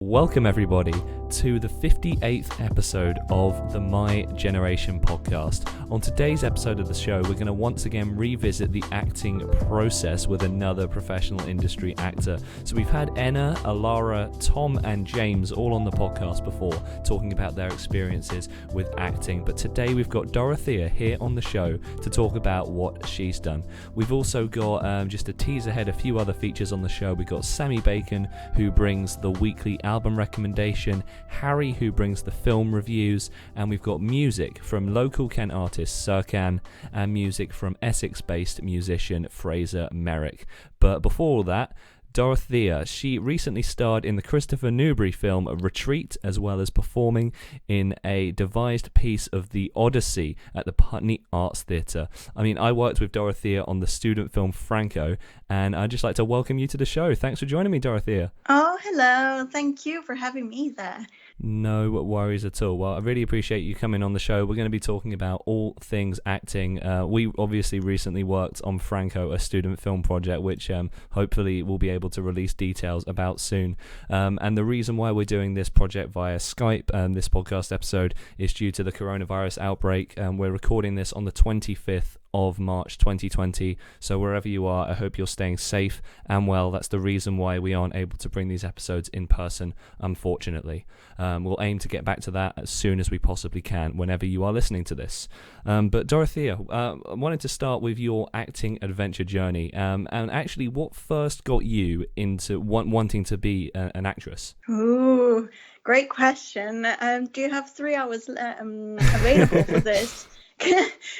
Welcome everybody to the 58th episode of the My Generation podcast. On today's episode of the show, we're going to once again revisit the acting process with another professional industry actor. So we've had Enna, Alara, Tom and James all on the podcast before talking about their experiences with acting. But today we've got Dorothea here on the show to talk about what she's done. We've also got, just a tease ahead, a few other features on the show. We've got Sammy Bacon, who brings the weekly album recommendation, Harry, who brings the film reviews, and we've got music from local Kent artist Serkan and music from Essex-based musician Fraser Merrick. But before all that, Dorothea, she recently starred in the Christopher Newbery film Retreat, as well as performing in a devised piece of The Odyssey at the Putney Arts Theatre. I mean, I worked with Dorothea on the student film Franco, and I'd just like to welcome you to the show. Thanks for joining me, Dorothea. Oh, hello. Thank you for having me there. No worries at all. Well, I really appreciate you coming on the show. We're going to be talking about all things acting. We obviously recently worked on Franco, a student film project, which hopefully we'll be able to release details about soon. And the reason why we're doing this project via Skype, this podcast episode, is due to the coronavirus outbreak. We're recording this on the 25th of March 2020, so wherever you are, I hope you're staying safe and well. That's the reason why we aren't able to bring these episodes in person, unfortunately. We'll aim to get back to that as soon as we possibly can whenever you are listening to this. But Dorothea, I wanted to start with your acting adventure journey, and actually what first got you into wanting to be an actress? Ooh, great question. Do you have 3 hours available for this?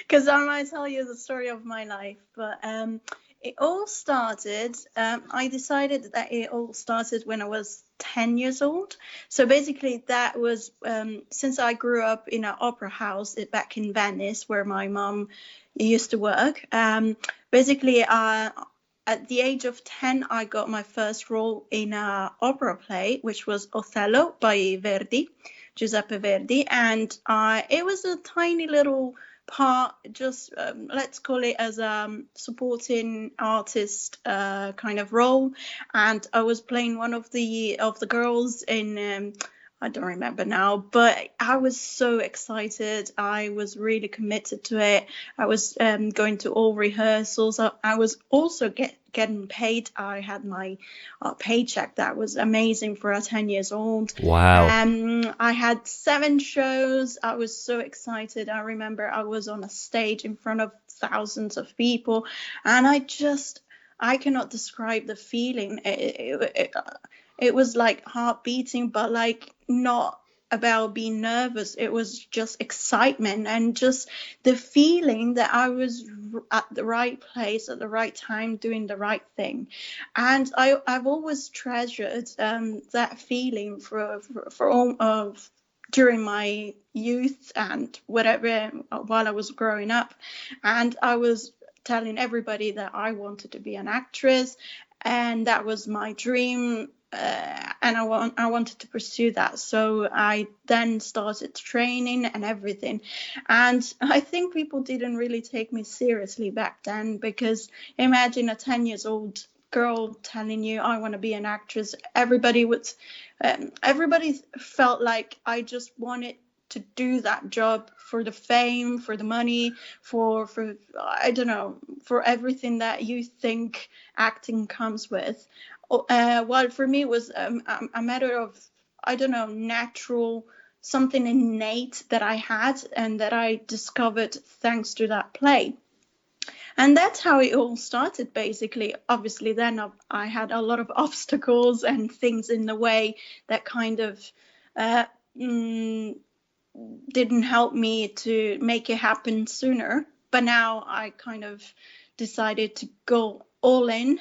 Because I might tell you the story of my life, but it all started, I decided that it all started when I was 10 years old. So basically that was, since I grew up in an opera house back in Venice, where my mom used to work, basically at the age of 10, I got my first role in an opera play, which was Othello by Giuseppe Verdi, and it was a tiny little part, just let's call it as a supporting artist kind of role, and I was playing one of the girls in I don't remember now, but I was so excited. I was really committed to it. I was going to all rehearsals. I was also getting paid. I had my paycheck. That was amazing for a 10 years old. Wow. I had 7 shows. I was so excited. I remember I was on a stage in front of thousands of people, and I cannot describe the feeling. It was like heart beating, but like not about being nervous. It was just excitement and just the feeling that I was at the right place at the right time doing the right thing. And I've always treasured that feeling for all during my youth and whatever, while I was growing up. And I was telling everybody that I wanted to be an actress, and that was my dream. And I wanted to pursue that, so I then started training and everything. And I think people didn't really take me seriously back then, because imagine a 10 years old girl telling you I want to be an actress. Everybody felt like I just wanted to do that job for the fame, for the money, for I don't know, for everything that you think acting comes with. Well, for me, it was a matter of, I don't know, natural, something innate that I had and that I discovered thanks to that play. And that's how it all started, basically. Obviously, then I had a lot of obstacles and things in the way that kind of didn't help me to make it happen sooner. But now I kind of decided to go all in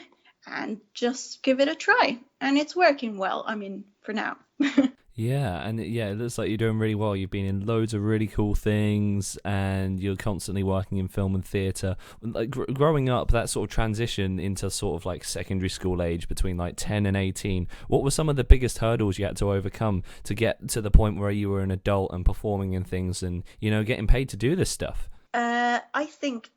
and just give it a try, and it's working well, I mean, for now. Yeah, and it looks like you're doing really well. You've been in loads of really cool things, and you're constantly working in film and theatre. Like growing up, that sort of transition into sort of like secondary school age between like 10 and 18, what were some of the biggest hurdles you had to overcome to get to the point where you were an adult and performing in things and, you know, getting paid to do this stuff? I think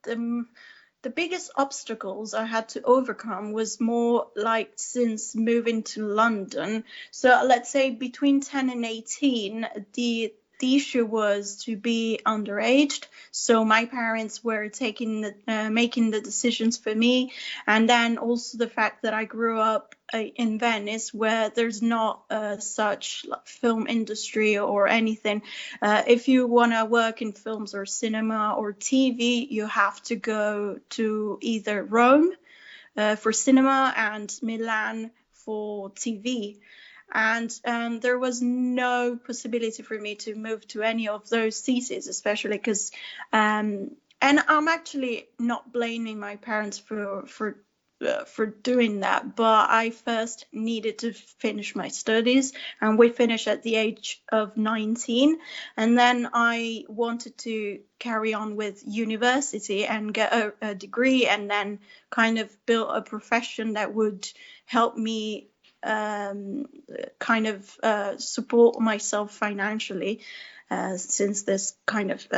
the biggest obstacles I had to overcome was more like since moving to London. So let's say between 10 and 18, the issue was to be underage. So my parents were making the decisions for me. And then also the fact that I grew up in Venice, where there's not such film industry or anything. If you want to work in films or cinema or TV, you have to go to either Rome for cinema and Milan for TV. And there was no possibility for me to move to any of those cities, especially because, and I'm actually not blaming my parents for doing that, but I first needed to finish my studies, and we finished at the age of 19. And then I wanted to carry on with university and get a degree, and then kind of build a profession that would help me support myself financially, since this kind of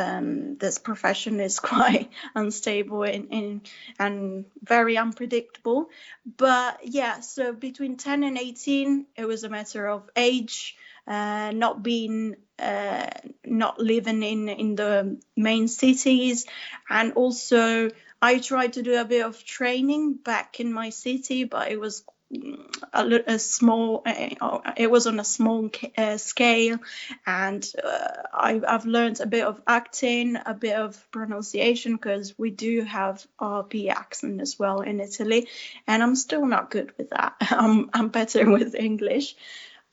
this profession is quite unstable and very unpredictable. But yeah, so between 10 and 18, it was a matter of age, not living in the main cities, and also I tried to do a bit of training back in my city, but it was it was on a small scale, and I've learned a bit of acting, a bit of pronunciation, because we do have RP accent as well in Italy, and I'm still not good with that. I'm better with English.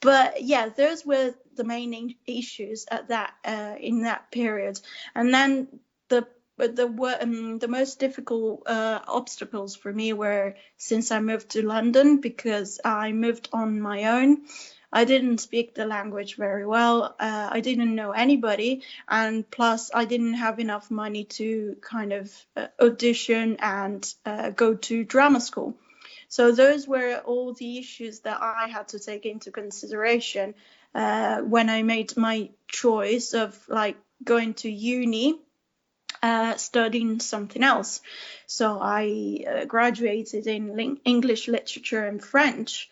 But yeah, those were the main issues at that in that period. And then the most difficult obstacles for me were since I moved to London, because I moved on my own. I didn't speak the language very well. I didn't know anybody. And plus, I didn't have enough money to kind of audition and go to drama school. So those were all the issues that I had to take into consideration when I made my choice of like going to uni, studying something else. So I graduated in English literature and French.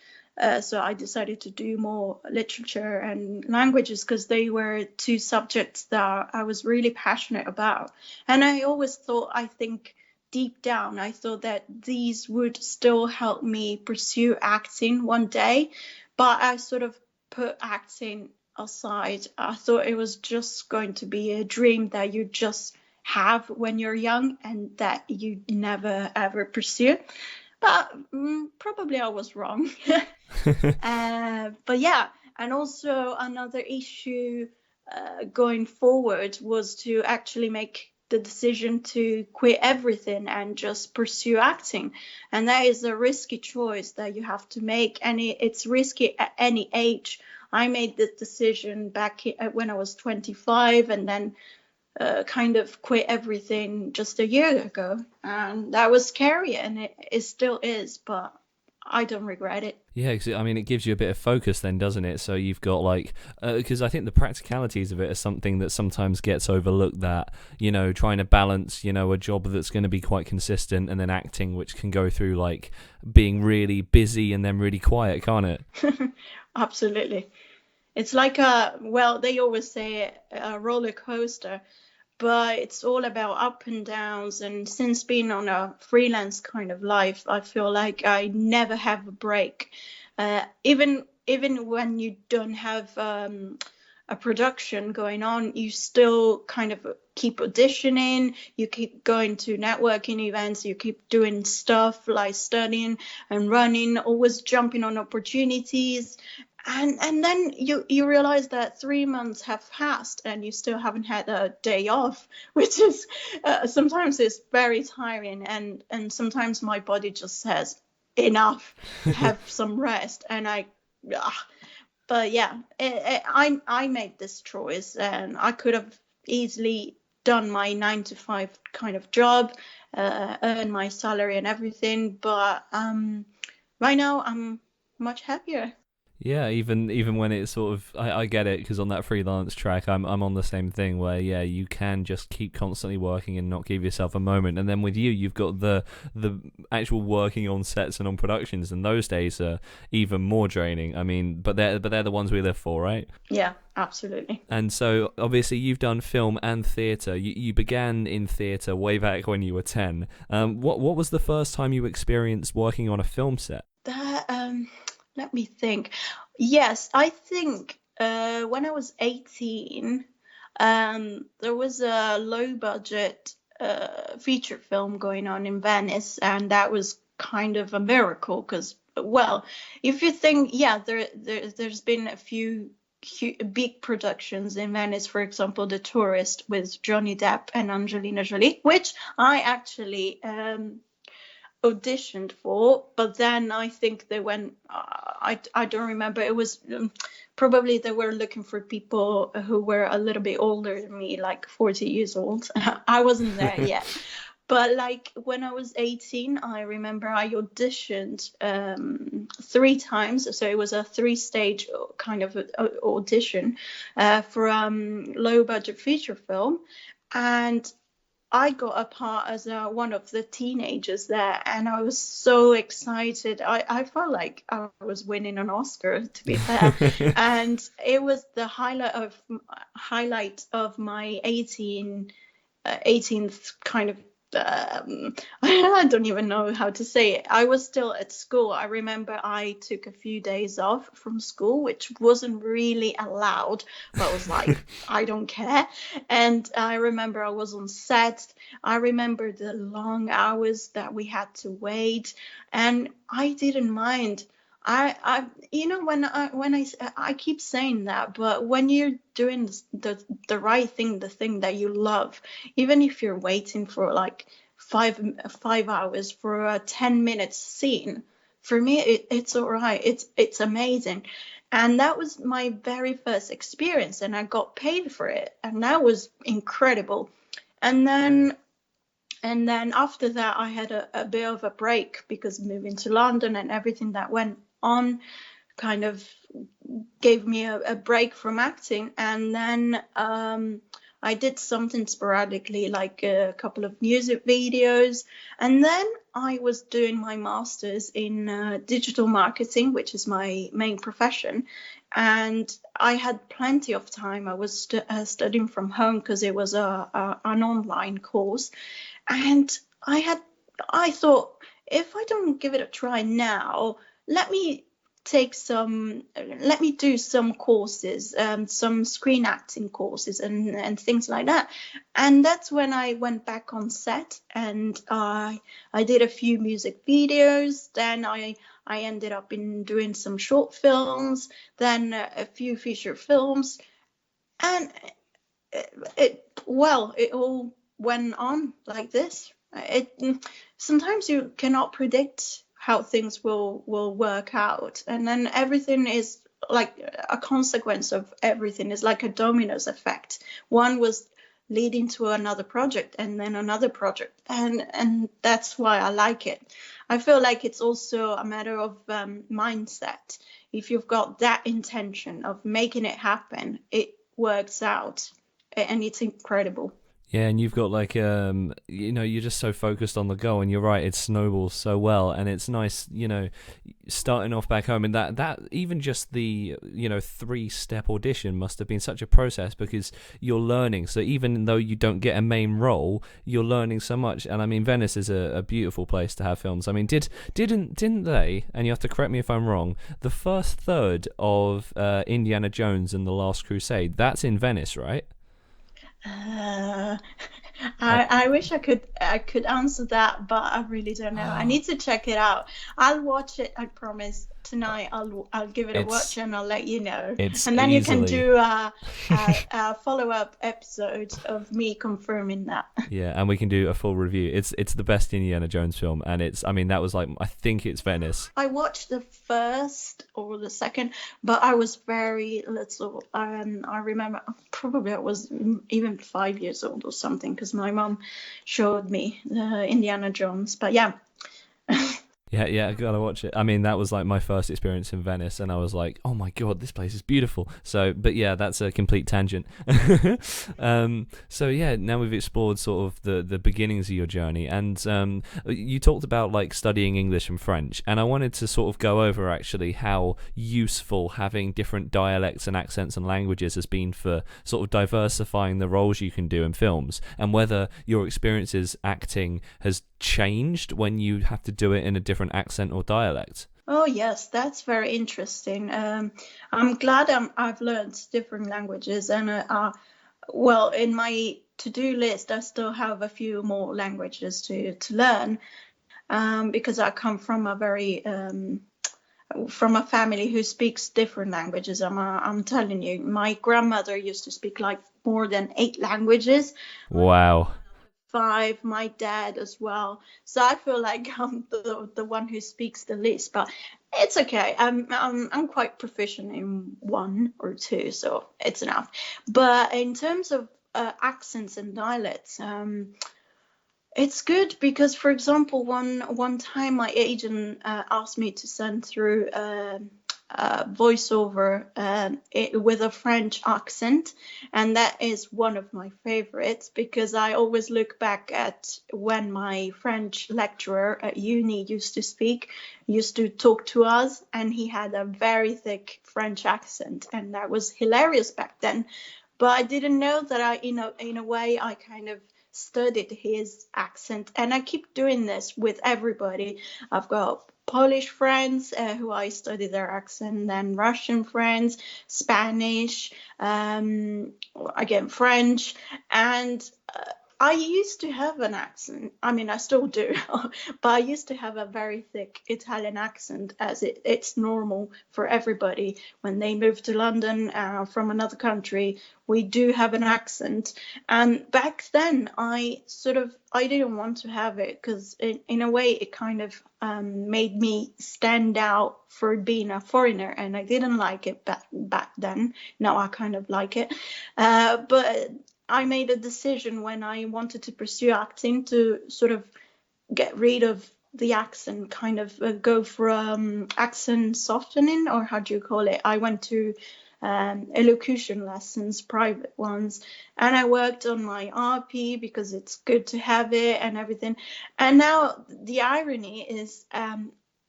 So I decided to do more literature and languages because they were two subjects that I was really passionate about. And I always thought, I think deep down, I thought that these would still help me pursue acting one day. But I sort of put acting aside. I thought it was just going to be a dream that you just have when you're young and that you never ever pursue. But probably I was wrong. But yeah, and also another issue going forward was to actually make the decision to quit everything and just pursue acting. And that is a risky choice that you have to make, and it's risky at any age. I made this decision back when I was 25, and then kind of quit everything just a year ago, and that was scary, and it still is, but I don't regret it. Yeah, I mean, it gives you a bit of focus then, doesn't it? So you've got like, because I think the practicalities of it are something that sometimes gets overlooked, that, you know, trying to balance, you know, a job that's going to be quite consistent and then acting, which can go through like being really busy and then really quiet, can't it? Absolutely. It's like they always say a roller coaster, but it's all about up and downs. And since being on a freelance kind of life, I feel like I never have a break. Even when you don't have a production going on, you still kind of keep auditioning, you keep going to networking events, you keep doing stuff like studying and running, always jumping on opportunities. And then you realize that 3 months have passed and you still haven't had a day off, which is sometimes it's very tiring, and sometimes my body just says enough, have some rest. And but yeah, I made this choice, and I could have easily done my 9 to 5 kind of job, earn my salary and everything, but right now I'm much happier. Yeah, even when it's sort of, I get it, because on that freelance track, I'm on the same thing where, yeah, you can just keep constantly working and not give yourself a moment. And then with you, you've got the actual working on sets and on productions, and those days are even more draining. I mean, but they're the ones we live for, right? Yeah, absolutely. And so obviously you've done film and theatre. You began in theatre way back when you were 10. What was the first time you experienced working on a film set? That Let me think. Yes, I think when I was 18, there was a low budget feature film going on in Venice, and that was kind of a miracle because, well, if you think, yeah, there's been a few big productions in Venice, for example, The Tourist with Johnny Depp and Angelina Jolie, which I actually auditioned for, but then I think they went, I don't remember, it was probably they were looking for people who were a little bit older than me, like 40 years old. I wasn't there yet. But like when I was 18, I remember I auditioned 3 times. So it was a 3-stage kind of audition for a low budget feature film. And I got a part as one of the teenagers there, and I was so excited. I felt like I was winning an Oscar, to be fair. And it was the highlight of my 18th kind of, I don't even know how to say it. I was still at school. I remember I took a few days off from school, which wasn't really allowed, but I was like, I don't care. And I remember I was on set. I remember the long hours that we had to wait, and I didn't mind. I when I keep saying that, but when you're doing the right thing, the thing that you love, even if you're waiting for like 5 hours for a 10-minute scene, for me it's all right. It's amazing. And that was my very first experience, and I got paid for it, and that was incredible. And then after that, I had a bit of a break because moving to London and everything that went on kind of gave me a break from acting. And then I did something sporadically, like a couple of music videos. And then I was doing my master's in digital marketing, which is my main profession. And I had plenty of time. I was studying from home because it was an online course. And I thought, if I don't give it a try now, let me do some courses, some screen acting courses and things like that. And that's when I went back on set, and I did a few music videos. Then I ended up in doing some short films, then a few feature films, and it all went on like this. Sometimes you cannot predict how things will work out, and then everything is like a consequence of everything. Is like a dominoes effect. One was leading to another project, and then another project, and that's why I like it. I feel like it's also a matter of mindset. If you've got that intention of making it happen, it works out, and it's incredible. Yeah, and you've got like you're just so focused on the goal, and you're right, it snowballs so well, and it's nice, starting off back home, and that even just the 3-step audition must have been such a process, because you're learning. So even though you don't get a main role, you're learning so much. And I mean, Venice is a beautiful place to have films. I mean, didn't they? And you have to correct me if I'm wrong. The first third of Indiana Jones and the Last Crusade, that's in Venice, right? I wish I could answer that, but I really don't know. I need to check it out. I'll watch it, I promise. Tonight I'll give it a watch, and I'll let you know. And then you can do a follow-up episode of me confirming that. Yeah, and we can do a full review. It's the best Indiana Jones film, and that was like, I think it's Venice. I watched the first or the second, but I was very little. I remember probably I was even 5 years old or something, because my mom showed me Indiana Jones. But yeah. Yeah, I gotta watch it. I mean, that was like my first experience in Venice, and I was like, "Oh my god, this place is beautiful." So, but yeah, that's a complete tangent. So yeah, now we've explored sort of the beginnings of your journey, and you talked about like studying English and French, and I wanted to sort of go over actually how useful having different dialects and accents and languages has been for sort of diversifying the roles you can do in films, and whether your experiences acting has changed when you have to do it in a different accent or dialect. Oh yes, that's very interesting. I'm glad I've learned different languages, and well, in my to-do list, I still have a few more languages to learn, because I come from a family who speaks different languages. I'm telling you, my grandmother used to speak like more than 8 languages. Wow. 5, my dad as well. So I feel like I'm the one who speaks the least, but it's okay. I'm quite proficient in 1 or 2, so it's enough. But in terms of accents and dialects, it's good because, for example, one time my agent asked me to send through voiceover with a French accent, and that is one of my favorites because I always look back at when my French lecturer at uni used to talk to us, and he had a very thick French accent, and that was hilarious back then. But I didn't know that in a way, I kind of studied his accent, and I keep doing this with everybody. I've got Polish friends who I study their accent, then Russian friends, Spanish, again French, and I used to have an accent. I mean, I still do, but I used to have a very thick Italian accent, as it's normal for everybody when they move to London from another country. We do have an accent, and back then I didn't want to have it because in a way it kind of made me stand out for being a foreigner, and I didn't like it back then. Now I kind of like it, but I made a decision when I wanted to pursue acting to sort of get rid of the accent, kind of go for accent softening, or how do you call it? I went to elocution lessons, private ones, and I worked on my RP because it's good to have it and everything. And now the irony is,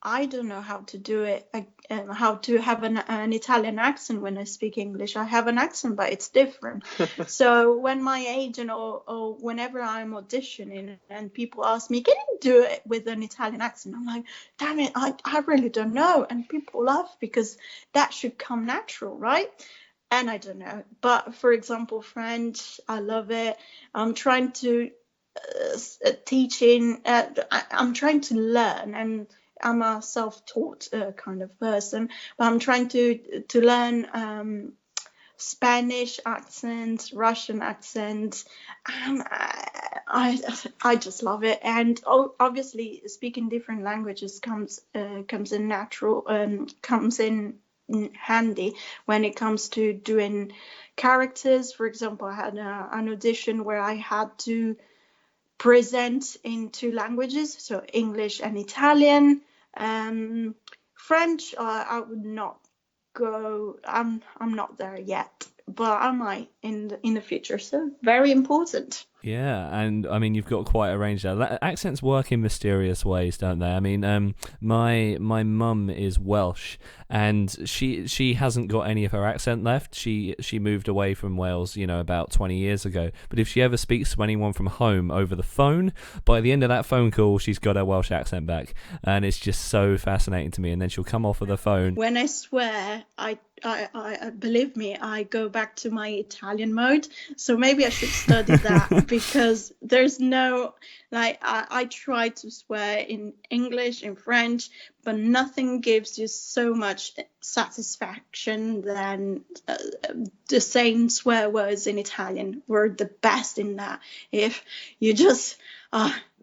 I don't know how to do it, how to have an Italian accent when I speak English. I have an accent, but it's different. So when my agent or whenever I'm auditioning and people ask me, can you do it with an Italian accent? I'm like, damn it, I really don't know. And people laugh because that should come natural, right? And I don't know. But for example, French, I love it. I'm trying to I'm trying to learn, and I'm a self-taught kind of person, but I'm trying to learn Spanish accents, Russian accents, and I just love it. And obviously, speaking different languages comes in natural, comes in handy when it comes to doing characters. For example, I had an audition where I had to present in 2 languages, so English and Italian. French, I would not go. I'm not there yet, but I might in the future. So very important. Yeah, and I mean, you've got quite a range there. Accents work in mysterious ways, don't they? I mean, my mum is Welsh, and she hasn't got any of her accent left. She moved away from Wales, about 20 years ago. But if she ever speaks to anyone from home over the phone, by the end of that phone call, she's got her Welsh accent back, and it's just so fascinating to me. And then she'll come off of the phone. When I swear, I believe me, I go back to my Italian mode. So maybe I should study that because there's no, I try to swear in English, in French, but nothing gives you so much satisfaction than the same swear words in Italian. We're the best in that. If you just,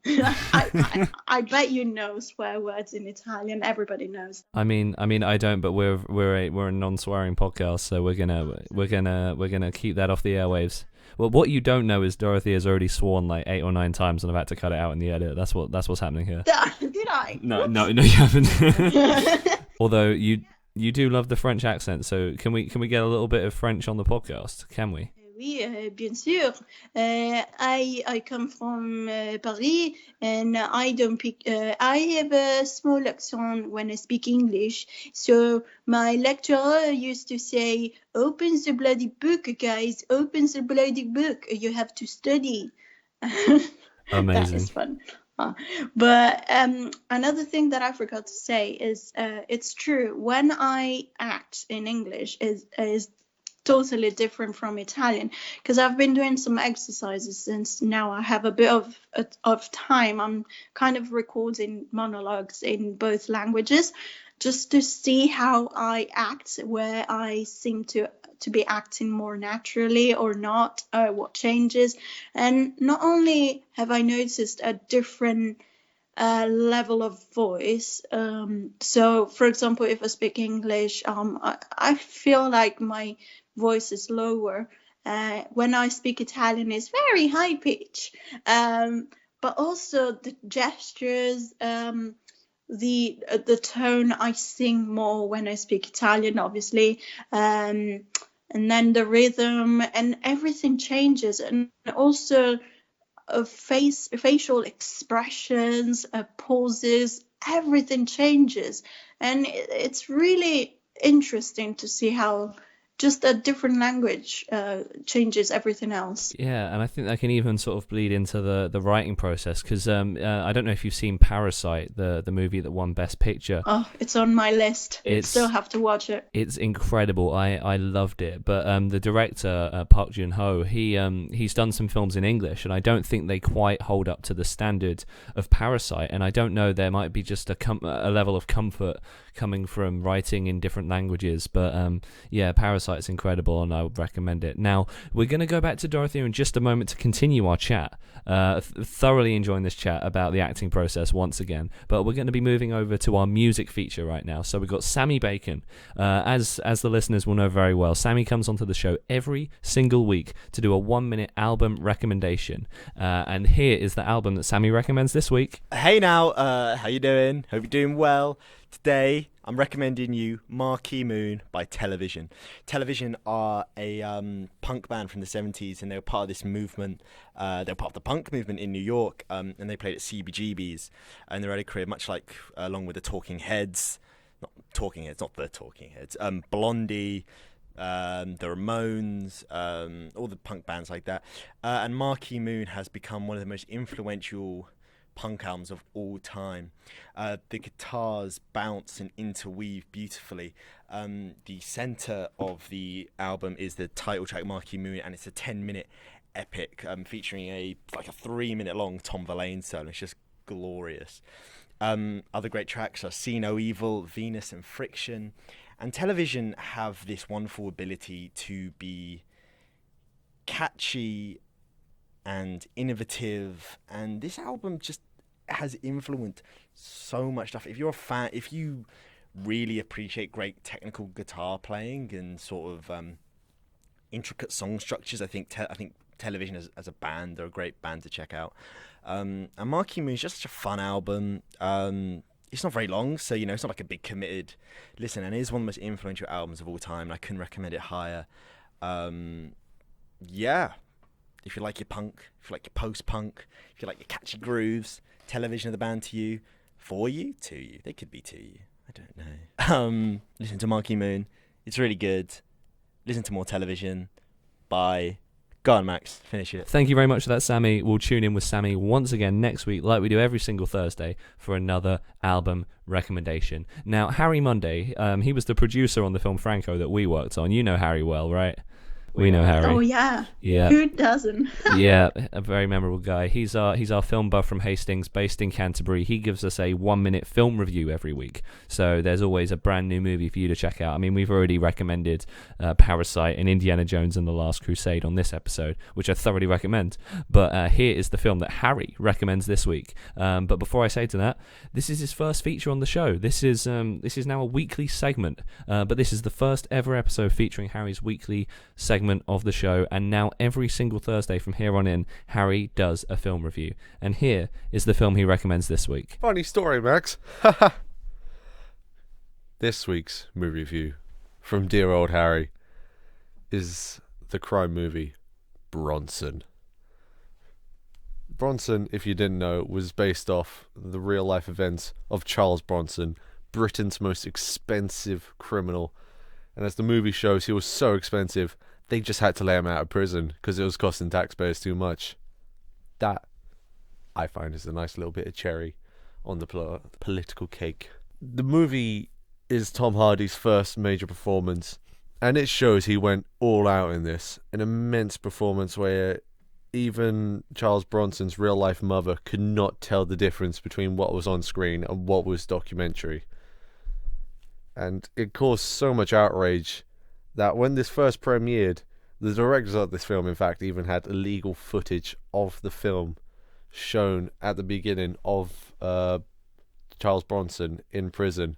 I bet you know swear words in Italian. Everybody knows. I mean, I don't, but we're a non-swearing podcast, so we're gonna keep that off the airwaves. Well, what you don't know is Dorothea's already sworn like 8 or 9 times, and I've had to cut it out in the edit. That's what's happening here. Did I? No, you haven't. Although you do love the French accent, so can we get a little bit of French on the podcast? Can we? Oui, bien sûr. I come from Paris, and I don't pick. I have a small accent when I speak English. So my lecturer used to say, "Open the bloody book, guys! Open the bloody book. You have to study." Amazing. That is fun. But another thing that I forgot to say is it's true. When I act in English is totally different from Italian, because I've been doing some exercises since now I have a bit of time. I'm kind of recording monologues in both languages just to see how I act, where I seem to be acting more naturally or not, what changes. And not only have I noticed a different level of voice, so for example, if I speak English, I feel like my voice is lower. When I speak Italian, it's very high pitch. But also the gestures, the tone. I sing more when I speak Italian, obviously, and then the rhythm and everything changes, and also facial expressions, pauses, everything changes, and it's really interesting to see how just a different language changes everything else. Yeah, and I think that can even sort of bleed into the writing process, because I don't know if you've seen Parasite, the movie that won Best Picture. Oh, it's on my list. Still have to watch it. It's incredible. I loved it. But the director, Park Joon-ho, he's done some films in English, and I don't think they quite hold up to the standard of Parasite. And I don't know, there might be just a level of comfort coming from writing in different languages. But yeah, Parasite's incredible, and I would recommend it. Now, we're going to go back to Dorothea in just a moment to continue our chat. Thoroughly enjoying this chat about the acting process once again. But we're going to be moving over to our music feature right now. So we've got Sammy Bacon. As the listeners will know very well, Sammy comes onto the show every single week to do a 1-minute album recommendation. And here is the album that Sammy recommends this week. Hey now, how you doing? Hope you're doing well. Today, I'm recommending you Marquee Moon by Television. Television are a punk band from the 70s, and they were part of this movement. They were part of the punk movement in New York, and they played at CBGB's in their early career, much like along with the Talking Heads. Not the Talking Heads. Blondie, the Ramones, all the punk bands like that. And Marquee Moon has become one of the most influential punk albums of all time. The guitars bounce and interweave beautifully. The center of the album is the title track Marquee Moon, and it's a 10-minute epic featuring a 3-minute long Tom Verlaine solo. It's just glorious. Other great tracks are See No Evil, Venus and Friction. And Television have this wonderful ability to be catchy and innovative, and this album just has influenced so much stuff. If you're a fan, if you really appreciate great technical guitar playing and sort of intricate song structures, I think Television as a band, they're a great band to check out. And Marquee Moon is just such a fun album. It's not very long, so it's not like a big committed listen, and it is one of the most influential albums of all time, and I couldn't recommend it higher. Yeah. If you like your punk, if you like your post-punk, if you like your catchy grooves, Television are the band to you, for you, to you. They could be to you. I don't know. Listen to Marquee Moon. It's really good. Listen to more Television. Bye. Go on, Max. Finish it. Thank you very much for that, Sammy. We'll tune in with Sammy once again next week, like we do every single Thursday, for another album recommendation. Now, Harry Munday, he was the producer on the film Franco that we worked on. You know Harry well, right? We know Harry. Oh yeah. Yeah. Who doesn't? Yeah, a very memorable guy. He's our film buff from Hastings, based in Canterbury. He gives us a 1-minute film review every week. So there's always a brand new movie for you to check out. I mean, we've already recommended Parasite and Indiana Jones and the Last Crusade on this episode, which I thoroughly recommend. But here is the film that Harry recommends this week. But before I say to that, this is his first feature on the show. This is now a weekly segment, but this is the first ever episode featuring Harry's weekly segment of the show. And now every single Thursday from here on in, Harry does a film review. And here is the film he recommends this week. Funny story, Max. This week's movie review from dear old Harry is the crime movie Bronson. Bronson, if you didn't know, was based off the real life events of Charles Bronson, Britain's most expensive criminal. And as the movie shows, he was so expensive, they just had to lay him out of prison because it was costing taxpayers too much. That, I find, is a nice little bit of cherry on the political cake. The movie is Tom Hardy's first major performance, and it shows he went all out in this. An immense performance where even Charles Bronson's real-life mother could not tell the difference between what was on screen and what was documentary. And it caused so much outrage that when this first premiered, the directors of this film, in fact, even had illegal footage of the film shown at the beginning of Charles Bronson in prison,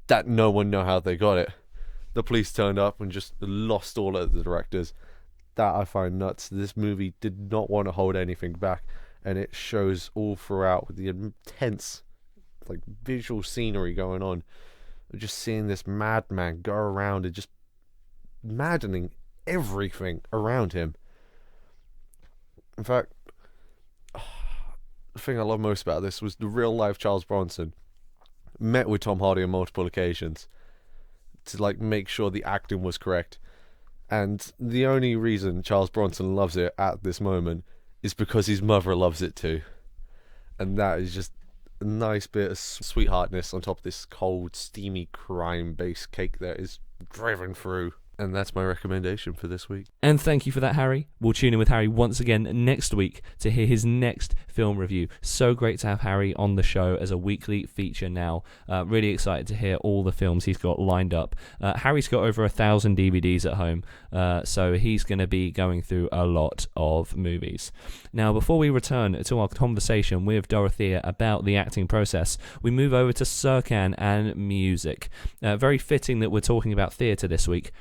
that no one know how they got it. The police turned up and just lost all of the directors. That I find nuts. This movie did not want to hold anything back, and it shows all throughout with the intense visual scenery going on. Just seeing this madman go around and just maddening everything around him. In fact, the thing I love most about this was the real life Charles Bronson met with Tom Hardy on multiple occasions to make sure the acting was correct. And the only reason Charles Bronson loves it at this moment is because his mother loves it too. And that is just a nice bit of sweetheartness on top of this cold, steamy crime-based cake that is driven through. And that's my recommendation for this week. And thank you for that, Harry. We'll tune in with Harry once again next week to hear his next film review. So great to have Harry on the show as a weekly feature now. Really excited to hear all the films he's got lined up. Harry's got over 1,000 DVDs at home, so he's going to be going through a lot of movies. Now, before we return to our conversation with Dorothea about the acting process, we move over to Serkan and music. Very fitting that we're talking about theatre this week.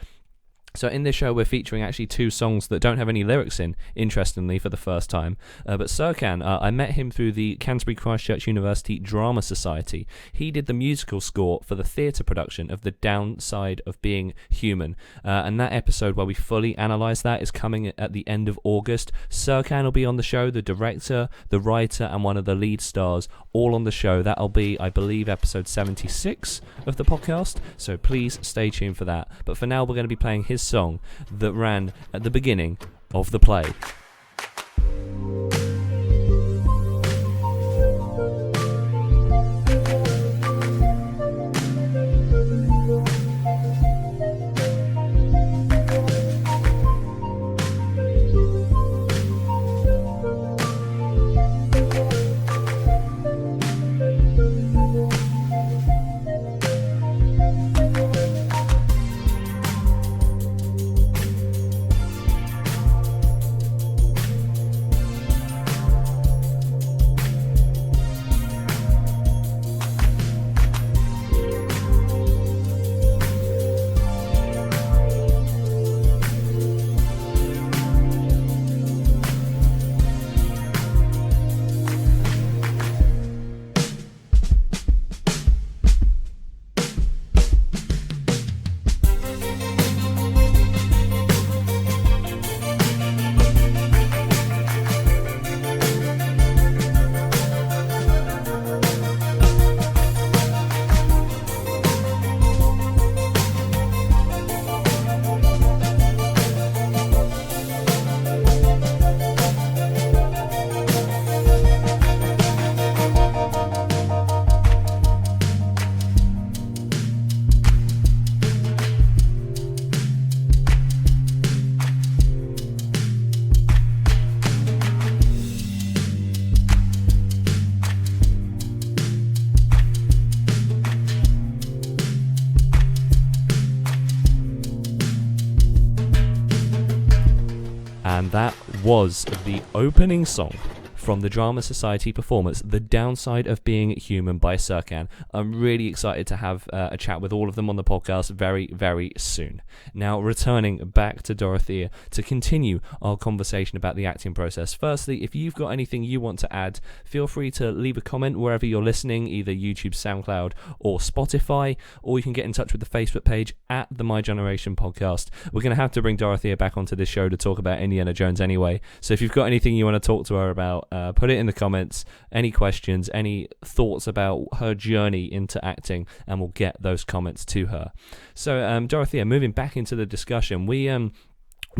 So in this show, we're featuring actually 2 songs that don't have any lyrics in, interestingly, for the first time. But Serkan, I met him through the Canterbury Christ Church University Drama Society. He did the musical score for the theatre production of The Downside of Being Human. And that episode where we fully analyse that is coming at the end of August. Serkan will be on the show, the director, the writer, and one of the lead stars, all on the show. That'll be, I believe, episode 76 of the podcast. So please stay tuned for that. But for now, we're going to be playing his song that ran at the beginning of the play. And that was the opening song from the Drama Society performance, The Downside of Being Human by Serkan. I'm really excited to have a chat with all of them on the podcast very, very soon. Now, returning back to Dorothea to continue our conversation about the acting process. Firstly, if you've got anything you want to add, feel free to leave a comment wherever you're listening, either YouTube, SoundCloud, or Spotify, or you can get in touch with the Facebook page at the My Generation Podcast. We're going to have to bring Dorothea back onto this show to talk about Indiana Jones anyway, so if you've got anything you want to talk to her about, put it in the comments, any questions, any thoughts about her journey into acting, and we'll get those comments to her. So, Dorothea, moving back into the discussion, we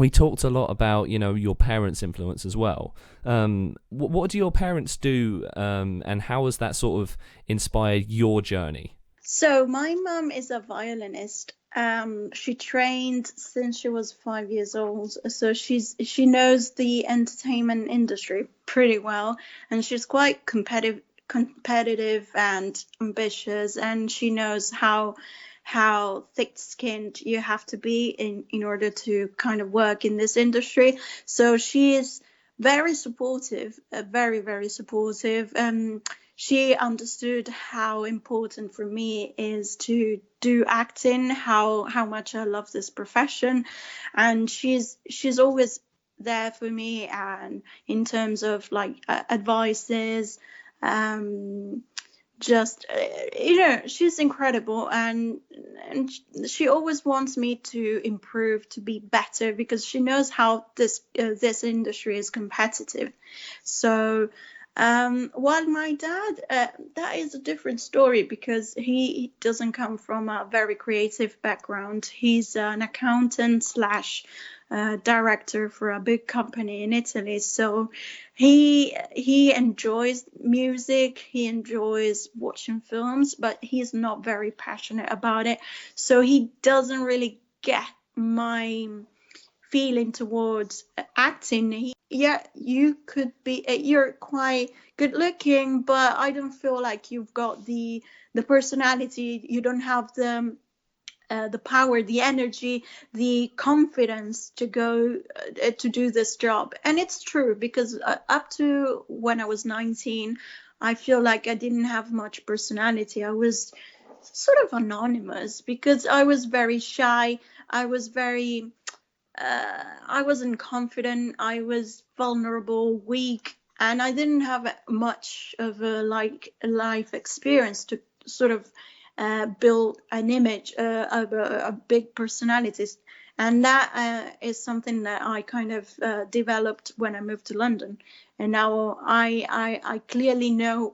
talked a lot about, your parents' influence as well. What do your parents do, and how has that sort of inspired your journey? So my mum is a violinist. She trained since she was 5 years old, so she knows the entertainment industry pretty well, and she's quite competitive and ambitious, and she knows how thick-skinned you have to be in order to kind of work in this industry. So she is very supportive, very, very supportive. She understood how important for me is to do acting, how much I love this profession, and she's always there for me, and in terms of like advices, she's incredible, and she always wants me to improve, to be better, because she knows how this industry is competitive. So while my dad, that is a different story, because he doesn't come from a very creative background. He's an accountant slash director for a big company in Italy. So he enjoys music, he enjoys watching films, but he's not very passionate about it. So he doesn't really get my feeling towards acting. You're quite good looking, but I don't feel like you've got the personality. You don't have the power, the energy, the confidence to go to do this job. And it's true, because up to when I was 19, I feel like I didn't have much personality. I was sort of anonymous because I was very shy. I wasn't confident. I was vulnerable, weak, and I didn't have much of a life experience to sort of build an image of a big personality. And that is something that I kind of developed when I moved to London. And now I clearly know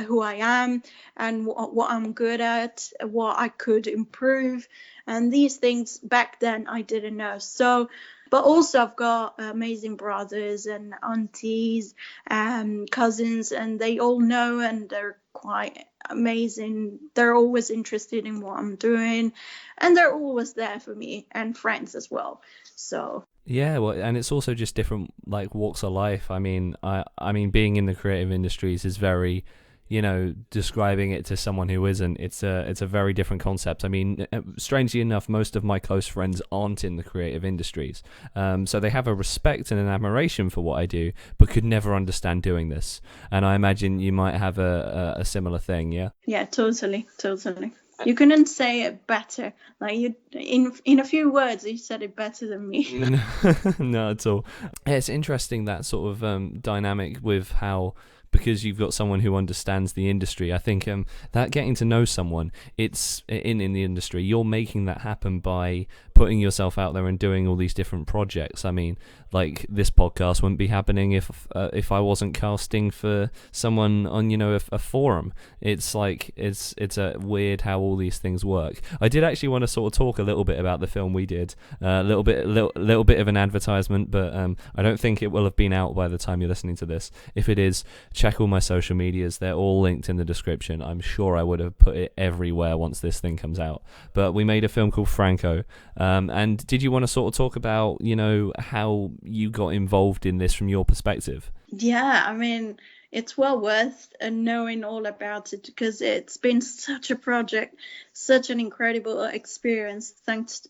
who I am and what I'm good at, what I could improve. And these things back then I didn't know. So, but also I've got amazing brothers and aunties and cousins, and they all know, and they're quite amazing. They're always interested in what I'm doing, and they're always there for me, and friends as well. So yeah, well, and it's also just different like walks of life. I mean being in the creative industries is very, describing it to someone who isn't, it's a very different concept. I mean, strangely enough, most of my close friends aren't in the creative industries, so they have a respect and an admiration for what I do, but could never understand doing this. And I imagine you might have a similar thing. Yeah, totally. You couldn't say it better. Like you, in a few words, you said it better than me. No, at all. It's interesting, that sort of dynamic with how, because you've got someone who understands the industry. I think that getting to know someone, it's in the industry, you're making that happen by putting yourself out there and doing all these different projects. I mean, like this podcast wouldn't be happening if I wasn't casting for someone on a forum. It's like it's a weird how all these things work. I did actually want to sort of talk a little bit about the film we did, a little bit of an advertisement, but I don't think it will have been out by the time you're listening to this. If it is, check all my social medias. They're all linked in the description. I'm sure I would have put it everywhere once this thing comes out. But we made a film called Franco. And did you want to sort of talk about, how you got involved in this from your perspective? Yeah, I mean, it's well worth knowing all about it, because it's been such a project, such an incredible experience. Thanks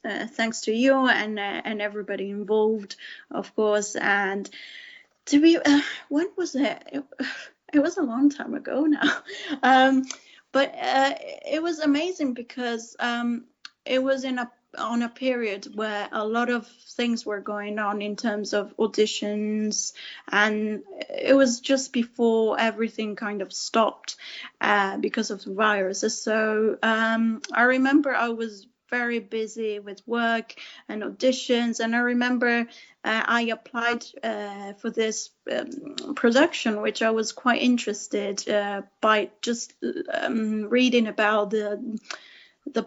to you and everybody involved, of course. And to be, when was it? It was a long time ago now. But it was amazing because it was on a period where a lot of things were going on in terms of auditions, and it was just before everything kind of stopped because of the virus. So I remember I was very busy with work and auditions, and I remember I applied for this production, which I was quite interested by just reading about the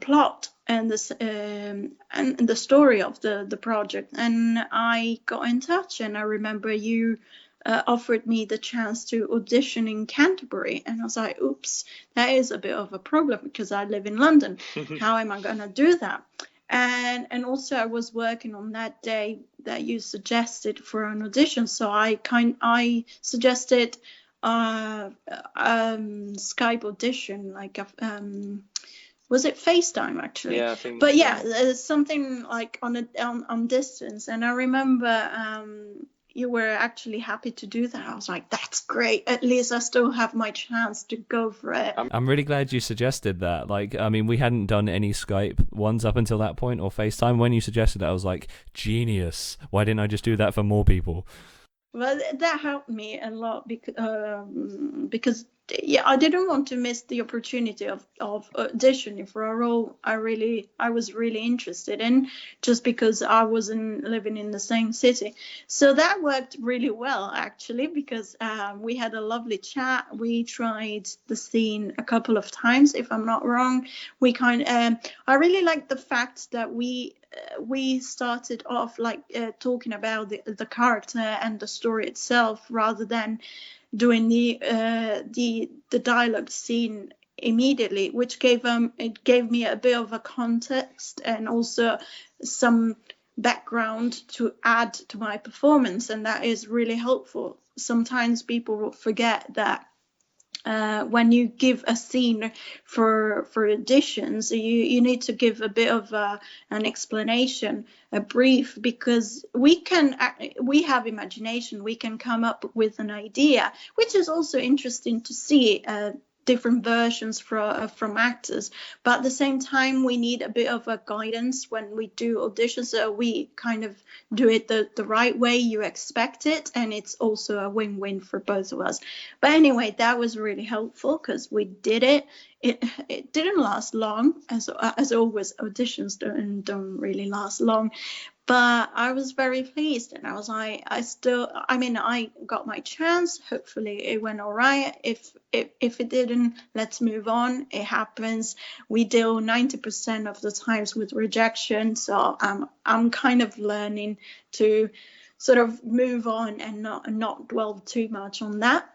plot and the story of the project. And I got in touch, and I remember you offered me the chance to audition in Canterbury, and I was like, oops, that is a bit of a problem because I live in London. How am I going to do that? And also I was working on that day that you suggested for an audition, so I suggested Skype audition, like was it FaceTime actually? Yeah, I think. But yeah, something like on distance. And I remember you were actually happy to do that. I was like, that's great. At least I still have my chance to go for it. I'm really glad you suggested that. Like, I mean, we hadn't done any Skype ones up until that point, or FaceTime. When you suggested it, I was like, genius. Why didn't I just do that for more people? Well, that helped me a lot because yeah, I didn't want to miss the opportunity of auditioning for a role I was really interested in, just because I wasn't living in the same city. So that worked really well, actually, because we had a lovely chat. We tried the scene a couple of times, if I'm not wrong. I really liked the fact that we started off like talking about the character and the story itself, rather than doing the dialogue scene immediately, which gave me a bit of a context and also some background to add to my performance, and that is really helpful. Sometimes people will forget that when you give a scene for auditions, you need to give a bit of an explanation, a brief, because we have imagination. We can come up with an idea, which is also interesting to see different versions from actors. But at the same time, we need a bit of a guidance when we do auditions, so we kind of do it the right way you expect it, and it's also a win-win for both of us. But anyway, that was really helpful because we did it. It didn't last long, as always. Auditions don't really last long. But I was very pleased, and I was like, I got my chance. Hopefully it went all right. If it didn't, let's move on. It happens. We deal 90% of the times with rejection, so I'm kind of learning to sort of move on and not dwell too much on that.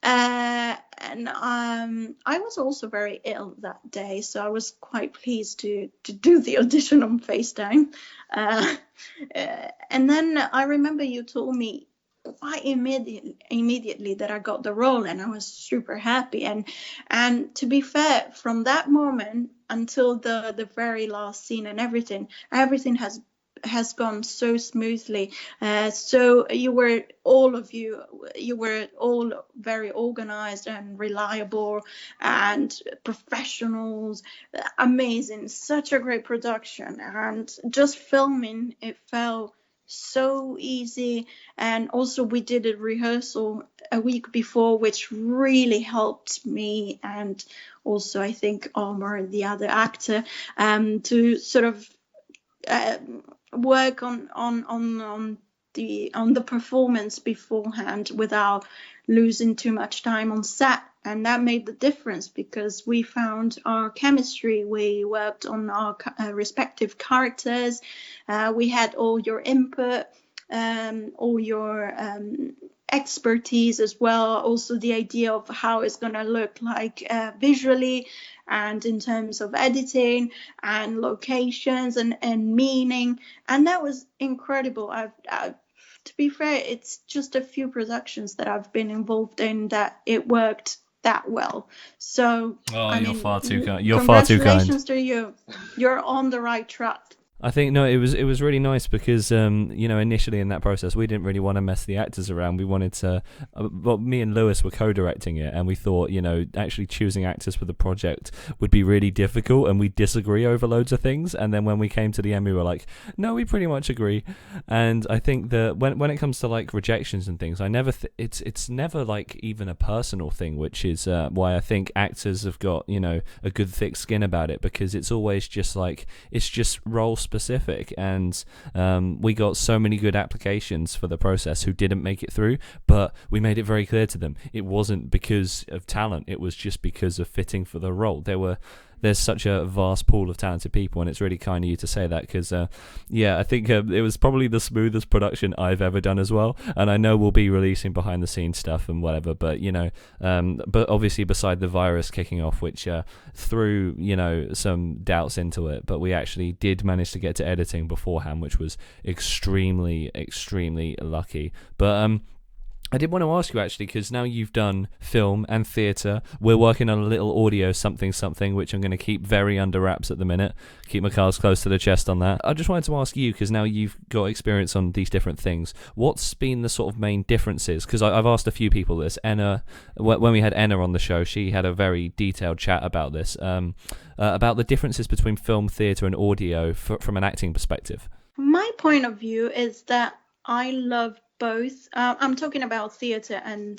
And I was also very ill that day, so I was quite pleased to do the audition on FaceTime. And then I remember you told me quite immediately that I got the role, and I was super happy. And to be fair, from that moment until the very last scene and everything has gone so smoothly. So you were all very organized and reliable and professionals. Amazing, such a great production, and just filming, it felt so easy. And also we did a rehearsal a week before, which really helped me, and also I think Omar, the other actor, to sort of work on the performance beforehand without losing too much time on set. And that made the difference, because we found our chemistry. We worked on our respective characters. We had all your input, all your expertise as well. Also the idea of how it's going to look like visually. and in terms of editing and locations and meaning. And that was incredible. To be fair, it's just a few productions that I've been involved in that it worked that well. So, you're far too kind. You're far too kind. Congratulations to you. You're on the right track. I think it was really nice because initially in that process we didn't really want to mess the actors around. We wanted to me and Lewis were co-directing it, and we thought actually choosing actors for the project would be really difficult, and we disagree over loads of things. And then when we came to the end, we were like, no, we pretty much agree. And I think that when it comes to like rejections and things, I never it's never like even a personal thing, which is why I think actors have got a good thick skin about it, because it's always just like it's just role specific. And we got so many good applications for the process who didn't make it through, but we made it very clear to them it wasn't because of talent, it was just because of fitting for the role. There's such a vast pool of talented people, and it's really kind of you to say that, because I think it was probably the smoothest production I've ever done as well. And I know we'll be releasing behind the scenes stuff and whatever, but but obviously beside the virus kicking off, which threw some doubts into it, but we actually did manage to get to editing beforehand, which was extremely lucky. But I did want to ask you actually, because now you've done film and theatre, we're working on a little audio something, which I'm going to keep very under wraps at the minute. Keep my cards close to the chest on that. I just wanted to ask you, because now you've got experience on these different things, what's been the sort of main differences? Because I've asked a few people this. Enna, when we had Enna on the show, she had a very detailed chat about this, about the differences between film, theatre and audio from an acting perspective. My point of view is that I love both. I'm talking about theatre and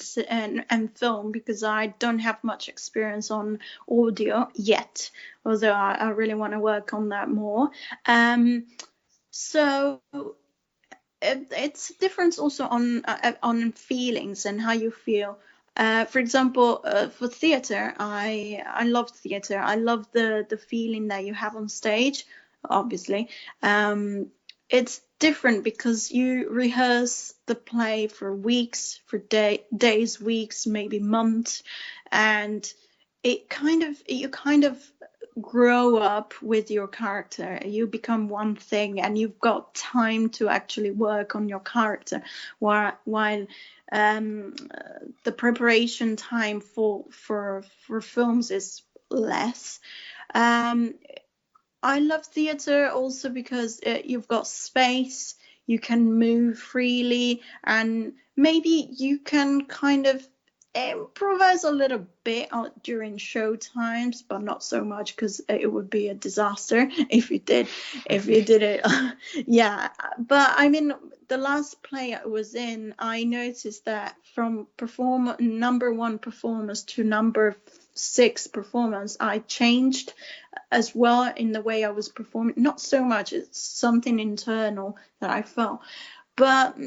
film, because I don't have much experience on audio yet, although I really want to work on that more. So it's a difference also on feelings and how you feel. For example, for theatre, I love theatre. I love the feeling that you have on stage, obviously. It's different because you rehearse the play for weeks, for days, weeks, maybe months, and you kind of grow up with your character. You become one thing, and you've got time to actually work on your character, while the preparation time for films is less. I love theatre also because you've got space, you can move freely, and maybe you can kind of improvise a little bit during show times, but not so much, because it would be a disaster if you did it. Yeah, but I mean, the last play I was in, I noticed that from number 1 performance to number 6 performance, I changed as well in the way I was performing. Not so much, it's something internal that I felt. But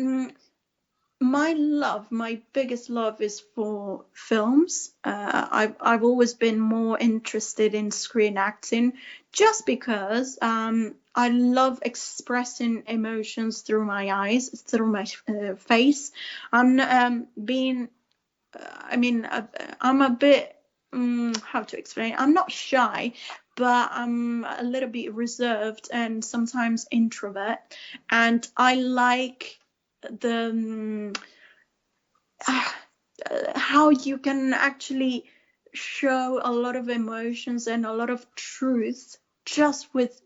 my biggest love is for films. I've always been more interested in screen acting, just because I love expressing emotions through my eyes, through my face. I'm a bit, how to explain? I'm not shy, but I'm a little bit reserved and sometimes introvert. And I like how you can actually show a lot of emotions and a lot of truth just with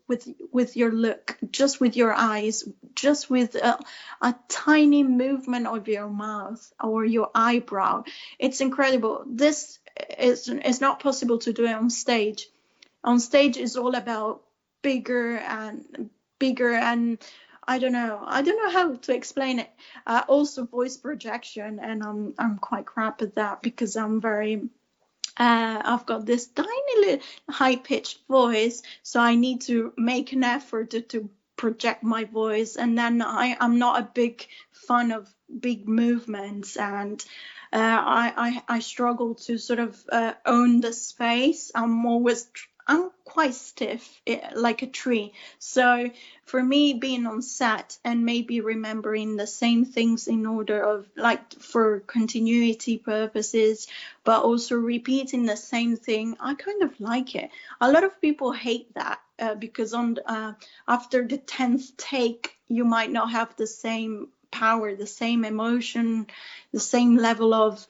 your look, just with your eyes, just with a tiny movement of your mouth or your eyebrow. It's incredible. This is not possible to do it on stage. On stage is all about bigger and I don't know how to explain it. Also voice projection, and I'm quite crap at that, because I'm very I've got this tiny little high-pitched voice, so I need to make an effort to project my voice, and then I'm not a big fan of big movements, and I struggle to sort of own the space. I'm always I'm quite stiff, like a tree. So for me, being on set and maybe remembering the same things in order of like for continuity purposes, but also repeating the same thing, I kind of like it. A lot of people hate that because after the 10th take, you might not have the same power, the same emotion, the same level of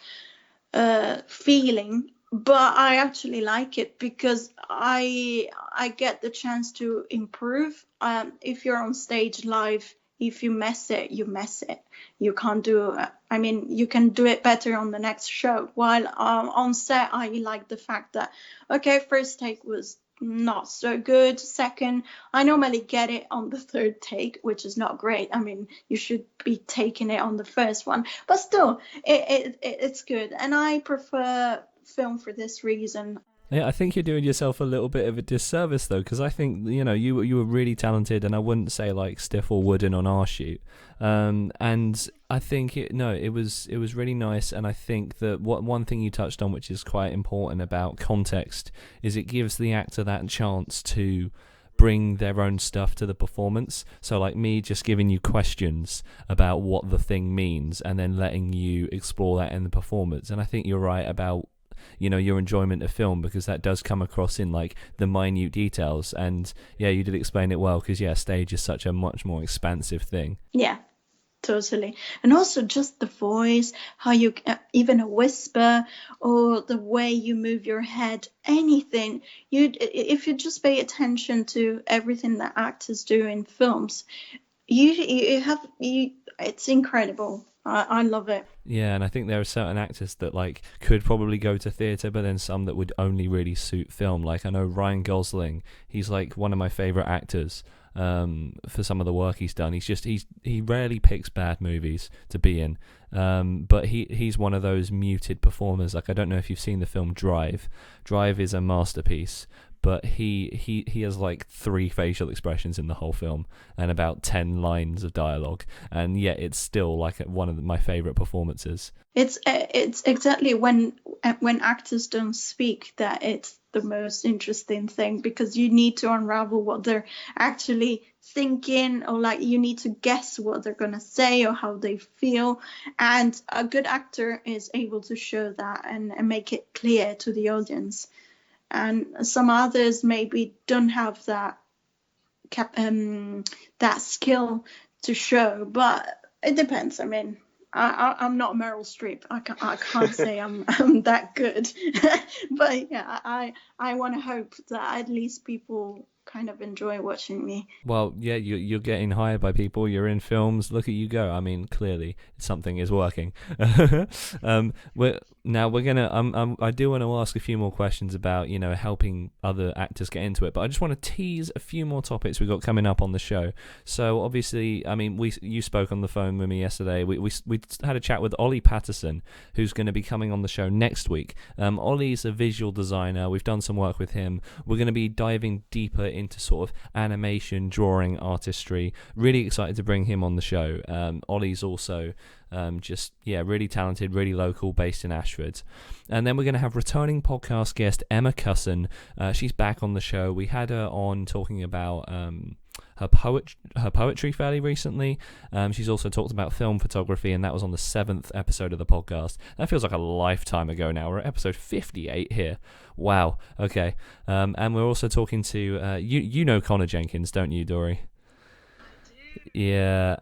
feeling. But I actually like it because I get the chance to improve. If you're on stage live, if you mess it, you mess it. You can't do. I mean, you can do it better on the next show. While on set, I like the fact that okay, first take was not so good. Second, I normally get it on the third take, which is not great. I mean, you should be taking it on the first one, but still, it's good, and I prefer film for this reason. Yeah, I think you're doing yourself a little bit of a disservice though, because I think you were really talented, and I wouldn't say like stiff or wooden on our shoot. And I think it was really nice, and I think that one thing you touched on, which is quite important about context, is it gives the actor that chance to bring their own stuff to the performance. So like me just giving you questions about what the thing means and then letting you explore that in the performance. And I think you're right about your enjoyment of film, because that does come across in like the minute details. And yeah, you did explain it well, because stage is such a much more expansive thing. Yeah, totally. And also just the voice, how you even a whisper or the way you move your head, anything. If you just pay attention to everything that actors do in films, it's incredible. I love it. Yeah, and I think there are certain actors that like could probably go to theatre, but then some that would only really suit film. Like I know Ryan Gosling, he's like one of my favourite actors for some of the work he's done. He rarely picks bad movies to be in, but he's one of those muted performers. Like I don't know if you've seen the film Drive. Drive is a masterpiece, but he has like 3 facial expressions in the whole film and about 10 lines of dialogue, and yet it's still like one of my favourite performances. It's exactly when actors don't speak that it's the most interesting thing, because you need to unravel what they're actually thinking, or like you need to guess what they're gonna say or how they feel, and a good actor is able to show that and make it clear to the audience. And some others maybe don't have that skill to show, but it depends. I mean, I'm not Meryl Streep. I can't say I'm that good, but yeah, I want to hope that at least people kind of enjoy watching me. Well, yeah, you're getting hired by people. You're in films. Look at you go. I mean, clearly something is working. We're gonna. I do want to ask a few more questions about helping other actors get into it, but I just want to tease a few more topics we've got coming up on the show. So obviously, I mean, you spoke on the phone with me yesterday. We had a chat with Ollie Patterson, who's going to be coming on the show next week. Ollie's a visual designer. We've done some work with him. We're going to be diving deeper into sort of animation, drawing, artistry. Really excited to bring him on the show. Ollie's also really talented, really local, based in Ashford. And then we're going to have returning podcast guest Emma Cusson. She's back on the show. We had her on talking about her poetry fairly recently. She's also talked about film photography, and that was on the 7th episode of the podcast. That feels like a lifetime ago now. We're at episode 58 here. Wow. Okay. And we're also talking to you know Connor Jenkins, don't you, Dory? Yeah.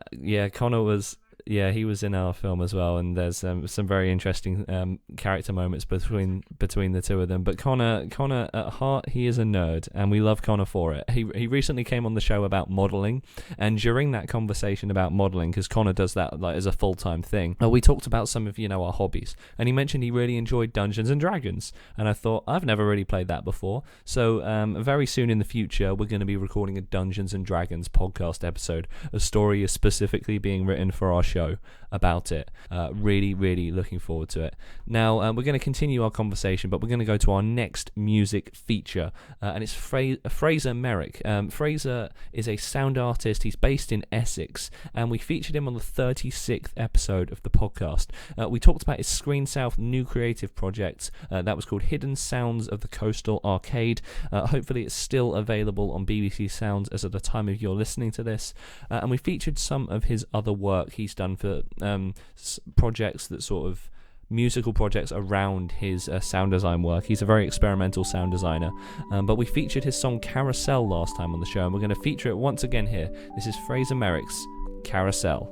Connor was. Yeah, he was in our film as well, and there's some very interesting character moments between the two of them. But Connor at heart, he is a nerd, and we love Connor for it. He recently came on the show about modelling, and during that conversation about modelling, because Connor does that like as a full-time thing, we talked about some of our hobbies, and he mentioned he really enjoyed Dungeons and Dragons, and I thought, I've never really played that before. So very soon in the future, we're going to be recording a Dungeons and Dragons podcast episode. A story is specifically being written for our show, show about it. Really looking forward to it. Now, we're going to continue our conversation, but we're going to go to our next music feature, and it's Fraser Merrick. Fraser is a sound artist. He's based in Essex, and we featured him on the 36th episode of the podcast. We talked about his Screen South new creative project that was called Hidden Sounds of the Coastal Arcade. Hopefully it's still available on BBC Sounds as at the time of your listening to this, and we featured some of his other work he's done for projects that sort of musical projects around his sound design work. He's a very experimental sound designer, but we featured his song Carousel last time on the show, and we're going to feature it once again here. This is Fraser Merrick's Carousel.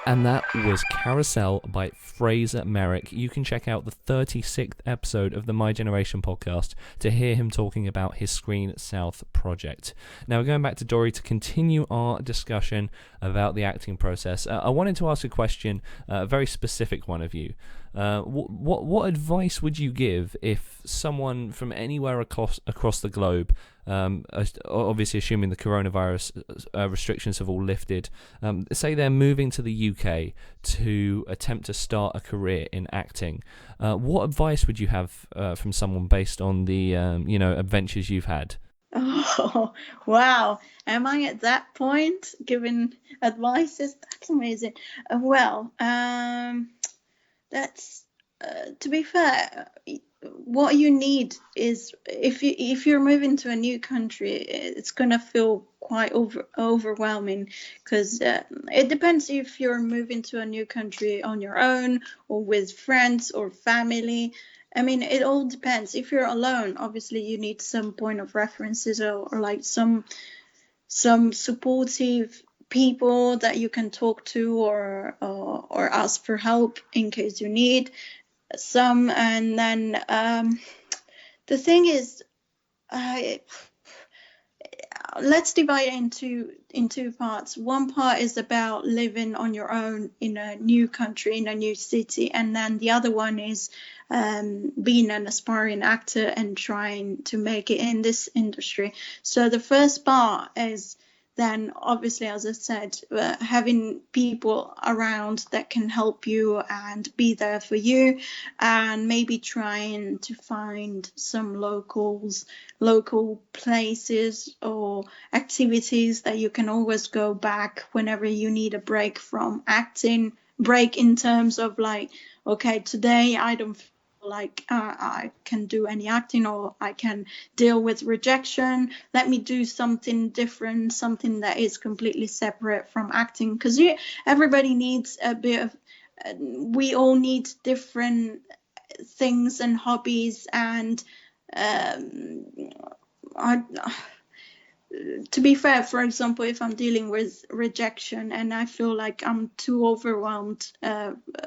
And that was Carousel by Fraser Merrick. You can check out the 36th episode of the My Generation podcast to hear him talking about his Screen South project. Now, we're going back to Dory to continue our discussion about the acting process. I wanted to ask a question, a very specific one of you. What advice would you give if someone from anywhere across the globe, obviously assuming the coronavirus restrictions have all lifted, say they're moving to the UK to attempt to start a career in acting, what advice would you have from someone based on the adventures you've had? Oh, wow. Am I at that point giving advices? That's amazing. That's to be fair, what you need is if you're moving to a new country, it's gonna feel quite overwhelming, because it depends if you're moving to a new country on your own or with friends or family. I mean, it all depends. If you're alone, obviously you need some point of references or like some supportive people that you can talk to or ask for help in case you need some. And then the thing is, let's divide it in two parts. One part is about living on your own in a new country, in a new city, and then the other one is being an aspiring actor and trying to make it in this industry. So the first part is then, obviously, as I said, having people around that can help you and be there for you, and maybe trying to find some local places or activities that you can always go back whenever you need a break from acting. Break in terms of like, okay, today I don't feel like I can do any acting, or I can deal with rejection. Let me do something different, something that is completely separate from acting, because everybody needs a bit of, we all need different things and hobbies. And to be fair, for example, if I'm dealing with rejection and I feel like I'm too overwhelmed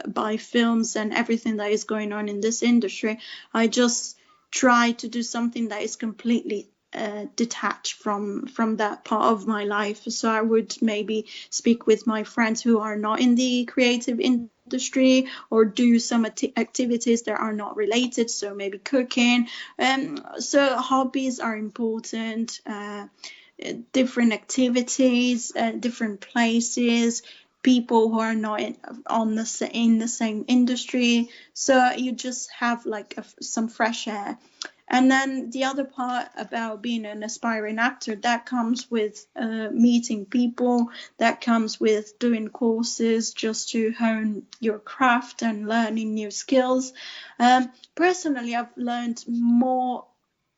by films and everything that is going on in this industry, I just try to do something that is completely detached from that part of my life. So I would maybe speak with my friends who are not in the creative industry, or do some activities that are not related, so maybe cooking. So hobbies are important, different activities, different places, people who are not in the same industry, so you just have like some fresh air. And then the other part about being an aspiring actor, that comes with meeting people, that comes with doing courses just to hone your craft and learning new skills. Personally, I've learned more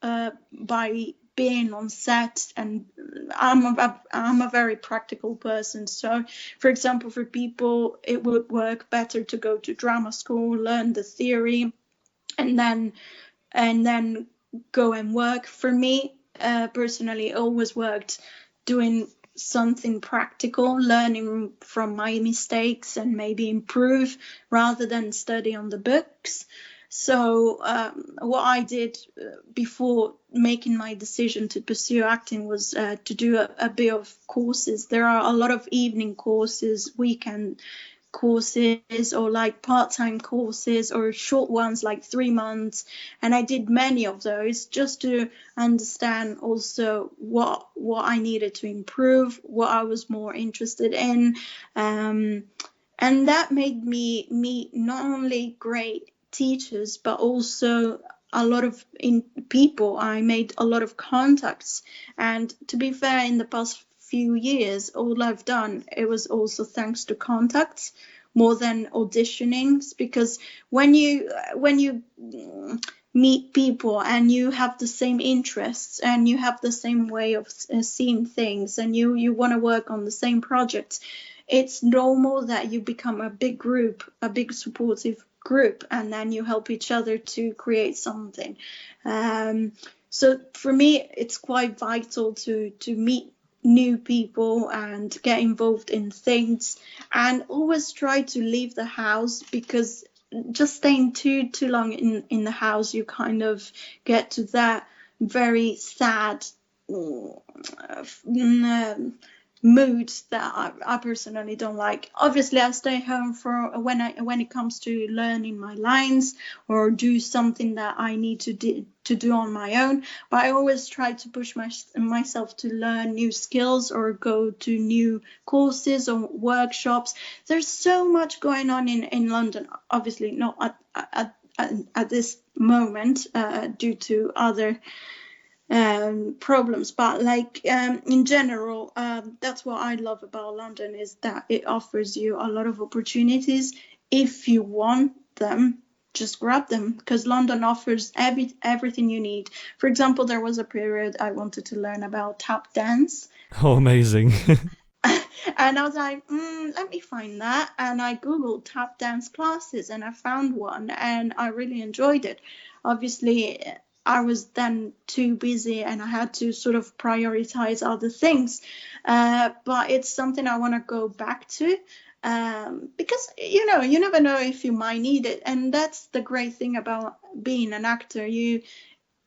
by being on set, and I'm a very practical person. So, for example, for people, it would work better to go to drama school, learn the theory, and then go and work. For me, personally, it always worked doing something practical, learning from my mistakes and maybe improve rather than study on the books. So what I did before making my decision to pursue acting was to do a bit of courses. There are a lot of evening courses, weekend courses, or like part-time courses, or short ones like 3 months, and I did many of those just to understand also what I needed to improve, what I was more interested in, and that made me meet not only great teachers but also a lot of people. I made a lot of contacts, and to be fair, in the past few years, all I've done, it was also thanks to contacts more than auditionings, because when you meet people and you have the same interests and you have the same way of seeing things, and you want to work on the same projects, it's normal that you become a big group, a big supportive group, and then you help each other to create something. So for me, it's quite vital to meet new people and get involved in things, and always try to leave the house, because just staying too long in the house, you kind of get to that very sad mood that I personally don't like. Obviously, I stay home for when it comes to learning my lines or do something that I need to do on my own. But I always try to push myself to learn new skills or go to new courses or workshops. There's so much going on in London. Obviously, not at this moment due to other problems, but like in general, that's what I love about London, is that it offers you a lot of opportunities. If you want them, just grab them, because London offers everything you need. For example, there was a period I wanted to learn about tap dance. Oh, amazing. And I was like, let me find that. And I Googled tap dance classes and I found one and I really enjoyed it. Obviously, I was then too busy and I had to sort of prioritize other things. But it's something I want to go back to, because, you never know if you might need it. And that's the great thing about being an actor.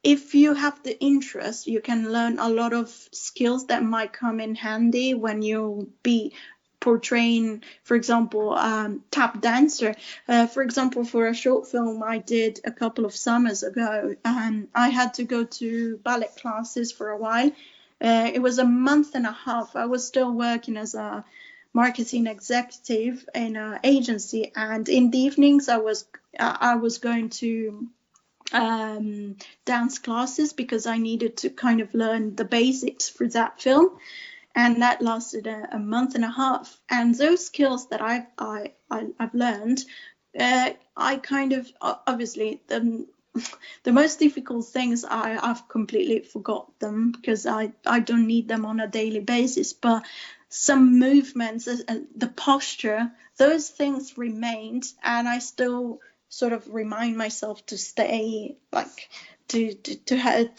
If you have the interest, you can learn a lot of skills that might come in handy when you'll be portraying, for example, tap dancer. For example, for a short film I did a couple of summers ago, I had to go to ballet classes for a while. It was a month and a half. I was still working as a marketing executive in an agency, and in the evenings I was going to dance classes because I needed to kind of learn the basics for that film. And that lasted a month and a half. And those skills that I've learned, I kind of, obviously, the most difficult things I've completely forgot them because I don't need them on a daily basis. But some movements, the posture, those things remained, and I still sort of remind myself to stay, like to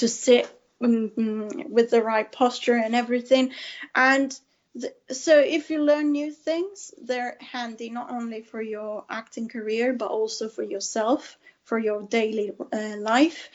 sit with the right posture and everything. And so if you learn new things, they're handy not only for your acting career but also for yourself, for your daily life.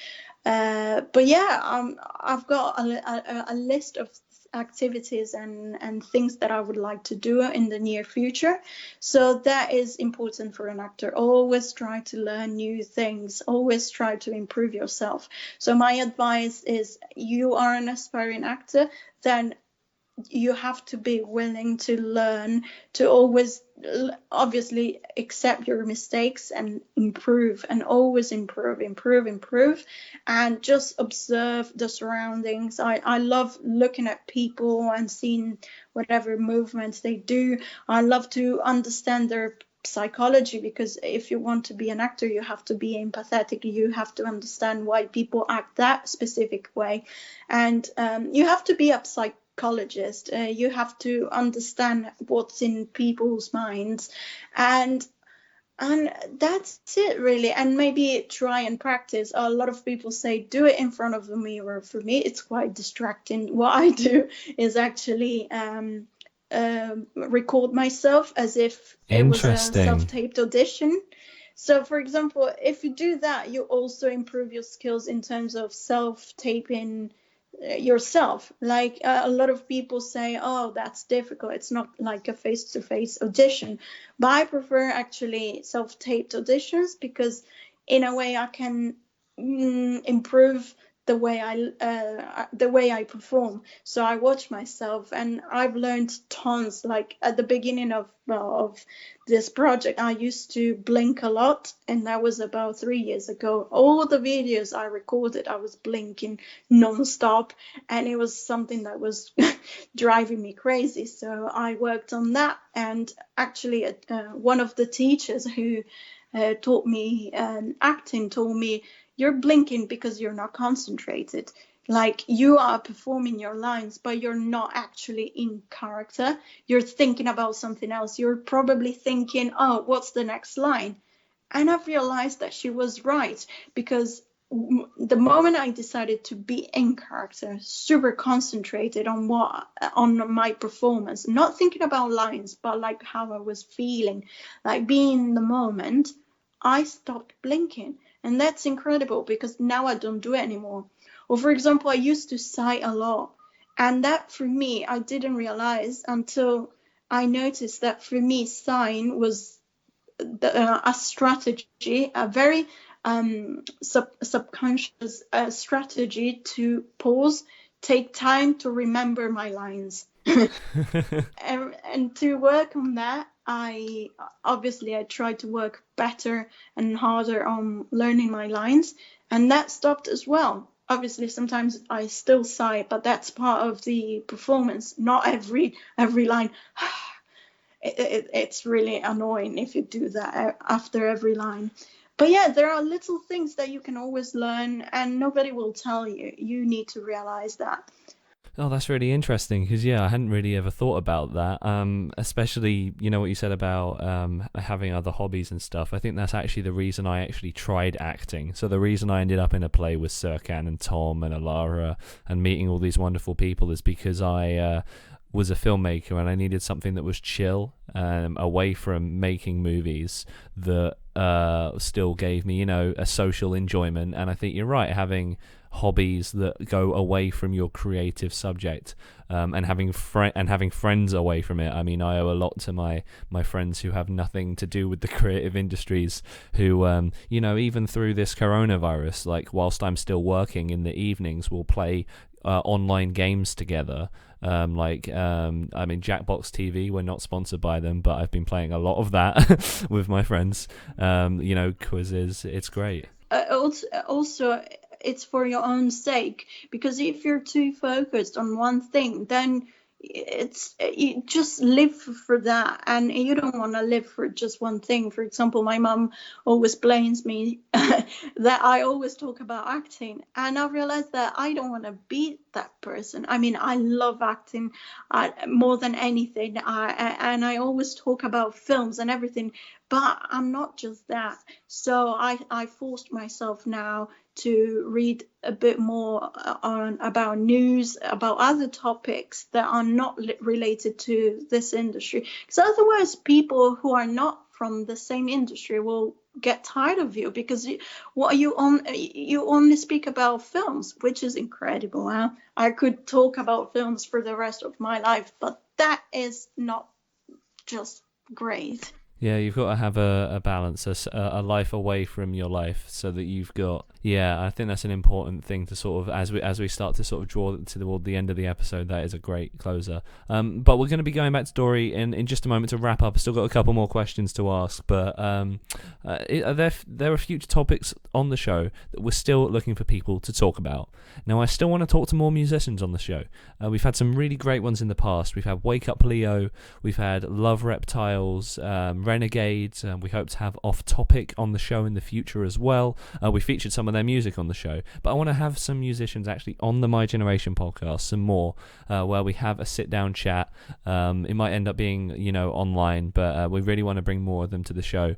But yeah, I've got a list of activities and things that I would like to do in the near future. So that is important for an actor. Always try to learn new things, always try to improve yourself. So my advice is, you are an aspiring actor, then you have to be willing to learn, to always obviously accept your mistakes and improve, and always improve, and just observe the surroundings. I love looking at people and seeing whatever movements they do. I love to understand their psychology, because if you want to be an actor, you have to be empathetic. You have to understand why people act that specific way, and you have to be a psychologist. You have to understand what's in people's minds, and that's it really. And maybe try and practice. A lot of people say do it in front of the mirror. For me, it's quite distracting. What I do is actually record myself as if it was a self-taped audition. So, for example, if you do that, you also improve your skills in terms of self-taping yourself. Like a lot of people say, oh, that's difficult, it's not like a face-to-face audition. But I prefer actually self-taped auditions, because in a way I can improve the way I perform. So I watch myself, and I've learned tons. Like at the beginning of this project, I used to blink a lot, and that was about 3 years ago. All the videos I recorded, I was blinking non-stop, and it was something that was driving me crazy. So I worked on that, and actually one of the teachers who taught me acting told me, you're blinking because you're not concentrated. Like, you are performing your lines, but you're not actually in character. You're thinking about something else. You're probably thinking, oh, what's the next line? And I've realized that she was right, because the moment I decided to be in character, super concentrated on my performance, not thinking about lines, but like how I was feeling, like being in the moment, I stopped blinking. And that's incredible, because now I don't do it anymore. Or for example, I used to sigh a lot. And that for me, I didn't realize until I noticed that for me, sighing was a strategy, a very subconscious strategy to pause, take time to remember my lines. and to work on that, I tried to work better and harder on learning my lines, and that stopped as well. Obviously, sometimes I still sigh, but that's part of the performance. Not every line. It's really annoying if you do that after every line. But yeah, there are little things that you can always learn, and nobody will tell you. You need to realize that. Oh, that's really interesting, because I hadn't really ever thought about that. Especially, what you said about having other hobbies and stuff. I think that's actually the reason I actually tried acting. So the reason I ended up in a play with Serkan and Tom and Alara and meeting all these wonderful people is because I was a filmmaker, and I needed something that was chill, away from making movies, that still gave me, a social enjoyment. And I think you're right, having hobbies that go away from your creative subject, and having friends away from it. I mean, I owe a lot to my friends who have nothing to do with the creative industries, who even through this coronavirus, like whilst I'm still working in the evenings, we'll play online games together. Jackbox TV, we're not sponsored by them, but I've been playing a lot of that with my friends. Quizzes, it's great. Also, it's for your own sake, because if you're too focused on one thing, then you just live for that, and you don't want to live for just one thing. For example, my mom always blames me that I always talk about acting, and I realized that I don't want to be that person. I mean, I love acting more than anything, and I always talk about films and everything, but I'm not just that. So I forced myself now to read a bit more about news, about other topics that are not related to this industry. Because otherwise, people who are not from the same industry will get tired of you, because you only speak about films, which is incredible. Huh? I could talk about films for the rest of my life, but that is not just great. Yeah, you've got to have a balance, a life away from your life, so that you've got. Yeah, I think that's an important thing to sort of, as we start to sort of draw toward the end of the episode. That is a great closer. But we're going to be going back to Dory in just a moment to wrap up. I've still got a couple more questions to ask, but there are future topics on the show that we're still looking for people to talk about. Now, I still want to talk to more musicians on the show. We've had some really great ones in the past. We've had Wake Up Leo, we've had Love Reptiles, Renegades. We hope to have Off Topic on the show in the future as well. We featured some of their music on the show, but I want to have some musicians actually on the My Generation podcast, some more, where we have a sit-down chat. It might end up being, online, but we really want to bring more of them to the show.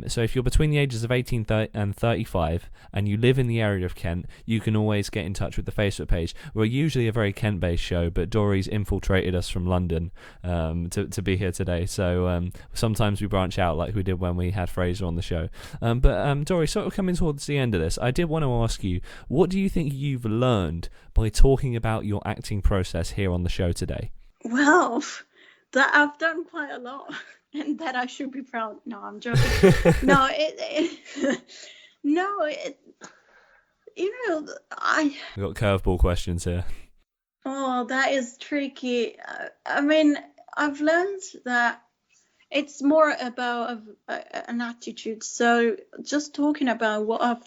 So if you're between the ages of 18 and 35 and you live in the area of Kent, you can always get in touch with the Facebook page. We're usually a very Kent-based show, but Dory's infiltrated us from London to be here today. So sometimes we branch out, like we did when we had Fraser on the show. But Dory, sort of coming towards the end of this, I did want to ask you, what do you think you've learned by talking about your acting process here on the show today? Well, that I've done quite a lot. And that I should be proud. No, I'm joking. No, We've got curveball questions here. Oh, that is tricky. I mean, I've learned that it's more about an attitude. So just talking about what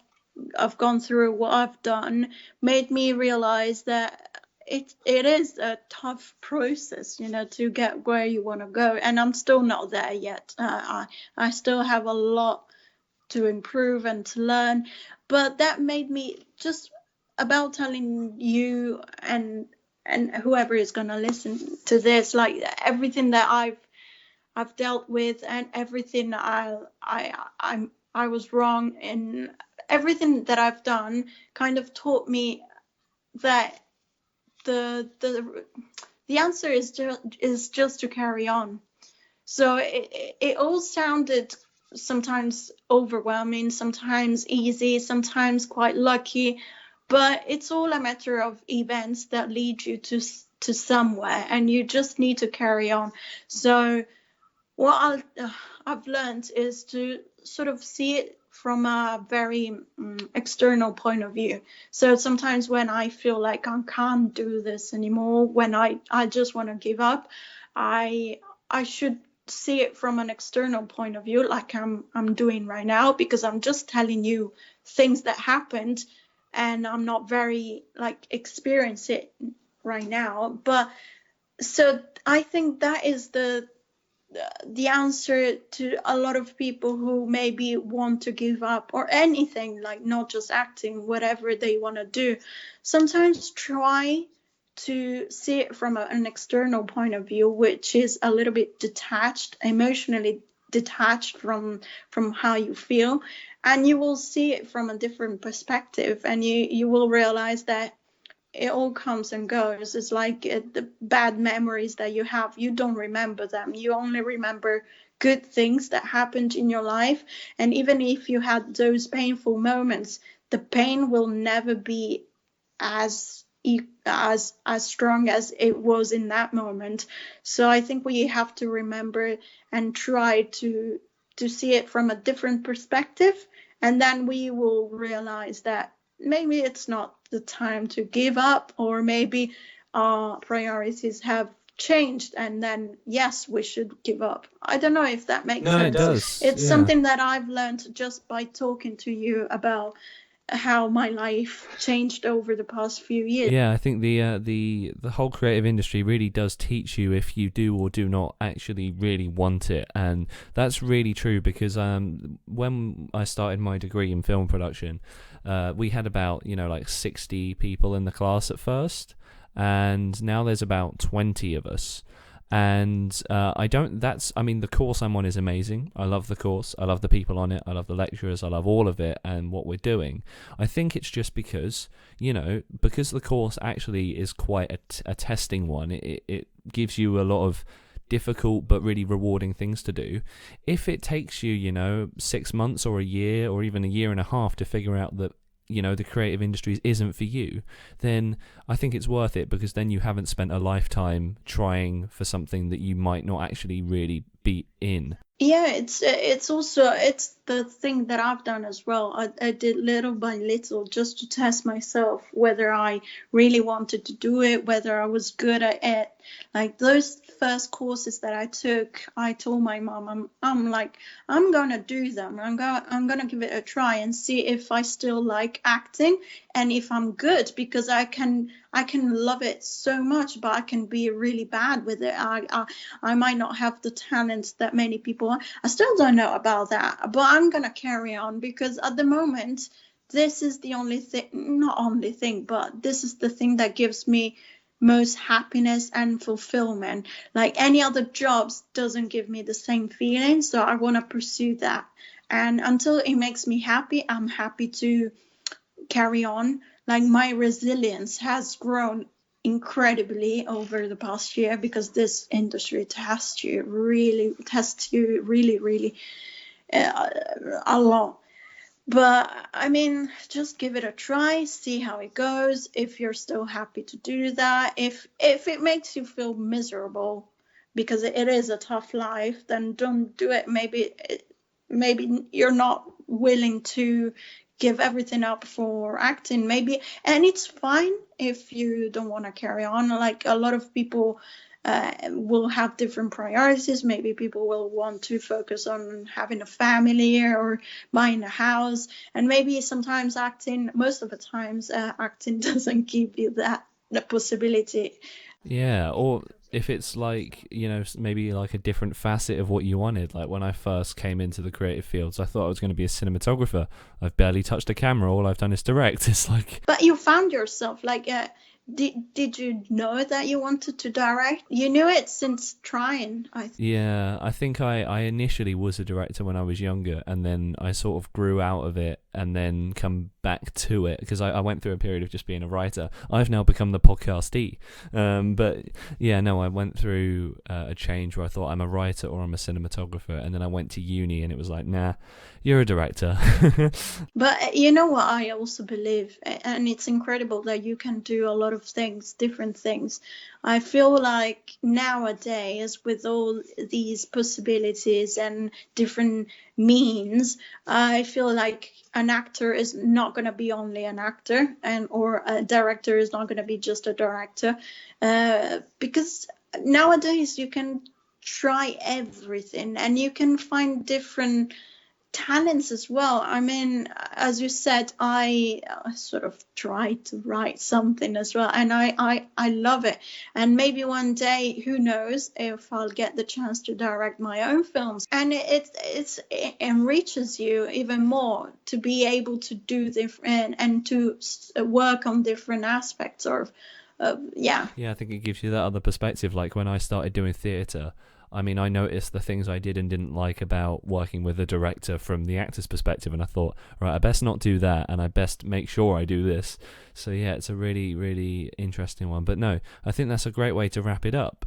I've gone through, what I've done, made me realize that it is a tough process, to get where you want to go. And I'm still not there yet. I still have a lot to improve and to learn. But that made me just about telling you and whoever is going to listen to this, like everything that I've dealt with and everything I was wrong in everything that I've done kind of taught me that the answer is just to carry on. So it all sounded sometimes overwhelming, sometimes easy, sometimes quite lucky, but it's all a matter of events that lead you to somewhere, and you just need to carry on. So what I've learned is to sort of see it from a very external point of view. So sometimes when I feel like I can't do this anymore, when I just want to give up, I should see it from an external point of view, like I'm doing right now, because I'm just telling you things that happened, and I'm not very like experience it right now. But so I think that is the answer to a lot of people who maybe want to give up or anything, like not just acting, whatever they want to do. Sometimes try to see it from an external point of view, which is a little bit detached, emotionally detached from how you feel, and you will see it from a different perspective, and you will realize that it all comes and goes. It's like the bad memories that you have, you don't remember them. You only remember good things that happened in your life. And even if you had those painful moments, the pain will never be as strong as it was in that moment. So I think we have to remember and try to see it from a different perspective, and then we will realize that maybe it's not the time to give up, or maybe our priorities have changed, and then yes, we should give up. I don't know if that makes sense. It does. It's something that I've learned just by talking to you about how my life changed over the past few years. Yeah, I think the whole creative industry really does teach you if you do or do not actually really want it, and that's really true, because when I started my degree in film production, we had about 60 people in the class at first, and now there's about 20 of us. And the course I'm on is amazing. I love the course. I love the people on it. I love the lecturers. I love all of it and what we're doing. I think it's just because the course actually is quite a testing one. It gives you a lot of difficult but really rewarding things to do. If it takes you, 6 months or a year or even a year and a half to figure out that the creative industry isn't for you, then I think it's worth it, because then you haven't spent a lifetime trying for something that you might not actually really be in. Yeah, it's also the thing that I've done as well. I did little by little just to test myself whether I really wanted to do it, whether I was good at it. Like those first courses that I took, I told my mom, I'm like, I'm gonna do them. I'm gonna give it a try and see if I still like acting and if I'm good, because I can love it so much, but I can be really bad with it. I might not have the talent that many people are. I still don't know about that, but I'm gonna carry on, because at the moment this is the only thing, not only thing, but this is the thing that gives me most happiness and fulfillment. Like any other jobs doesn't give me the same feeling, so I want to pursue that, and until it makes me happy, I'm happy to carry on. Like my resilience has grown incredibly over the past year, because this industry tests you really a lot. But I mean, just give it a try, see how it goes. If you're still happy to do that, if it makes you feel miserable because it is a tough life, then don't do it. Maybe you're not willing to give everything up for acting, maybe, and it's fine if you don't want to carry on. Like a lot of people will have different priorities. Maybe people will want to focus on having a family or buying a house, and maybe sometimes most of the times acting doesn't give you the possibility. Yeah, or if it's like, maybe like a different facet of what you wanted. Like when I first came into the creative fields, I thought I was going to be a cinematographer. I've barely touched a camera. All I've done is direct. It's like... But you found yourself, like, Did you know that you wanted to direct? You knew it since trying, I think. Yeah, I think I initially was a director when I was younger, and then I sort of grew out of it and then come back to it, because I went through a period of just being a writer. I've now become the podcastee. But yeah, no, I went through a change where I thought I'm a writer or I'm a cinematographer, and then I went to uni and it was like, nah, you're a director. But you know what I also believe, and it's incredible that you can do a lot of things, different things. I feel like nowadays, with all these possibilities and different means, I feel like an actor is not going to be only an actor, or a director is not going to be just a director, because nowadays you can try everything and you can find different talents as well. I mean, as you said, I sort of tried to write something as well, and I love it. And maybe one day, who knows, if I'll get the chance to direct my own films. And it enriches you even more to be able to do different and to work on different aspects of yeah. Yeah, I think it gives you that other perspective. Like when I started doing theatre, I mean, I noticed the things I did and didn't like about working with a director from the actor's perspective, and I thought, right, I best not do that, and I best make sure I do this. So yeah, it's a really, really interesting one. But no, I think that's a great way to wrap it up.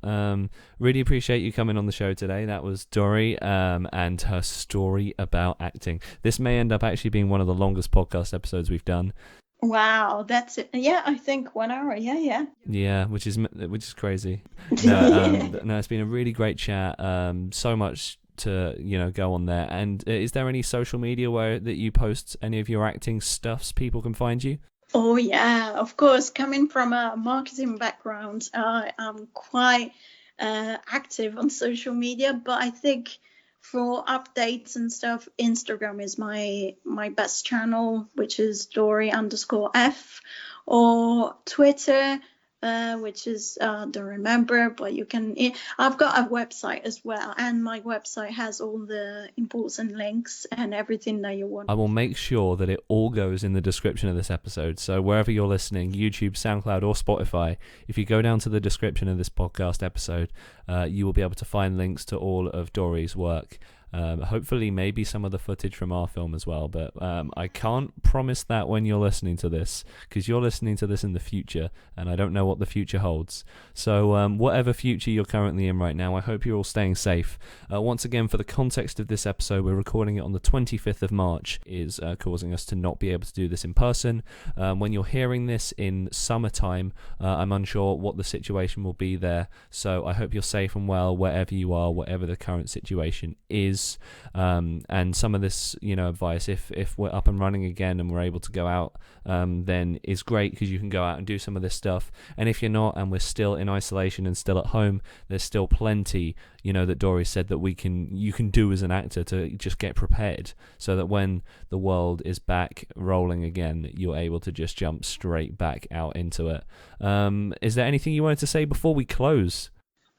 Really appreciate you coming on the show today. That was Dori and her story about acting. This may end up actually being one of the longest podcast episodes we've done. Wow, that's it. Yeah, I think 1 hour. Yeah. Yeah, which is crazy. No, it's been a really great chat. So much to go on there. And is there any social media where that you post any of your acting stuffs people can find you? Oh yeah, of course. Coming from a marketing background, I'm quite active on social media, but I think for updates and stuff, Instagram is my best channel, which is Dory_F, or Twitter, which is don't remember, but you can. I've got a website as well, and my website has all the important links and everything that you want. I will make sure that it all goes in the description of this episode. So wherever you're listening, YouTube, SoundCloud, or Spotify, if you go down to the description of this podcast episode, you will be able to find links to all of Dory's work. Hopefully maybe some of the footage from our film as well, but I can't promise that when you're listening to this, because you're listening to this in the future and I don't know what the future holds. So whatever future you're currently in right now, I hope you're all staying safe. Once again, for the context of this episode, we're recording it on the 25th of March, is causing us to not be able to do this in person. When you're hearing this in summertime, I'm unsure what the situation will be there, so I hope you're safe and well wherever you are, whatever the current situation is. And some of this advice, if we're up and running again and we're able to go out, then is great, because you can go out and do some of this stuff. And if you're not, and we're still in isolation and still at home, there's still plenty that Dory said that you can do as an actor to just get prepared, so that when the world is back rolling again, you're able to just jump straight back out into it. Is there anything you wanted to say before we close?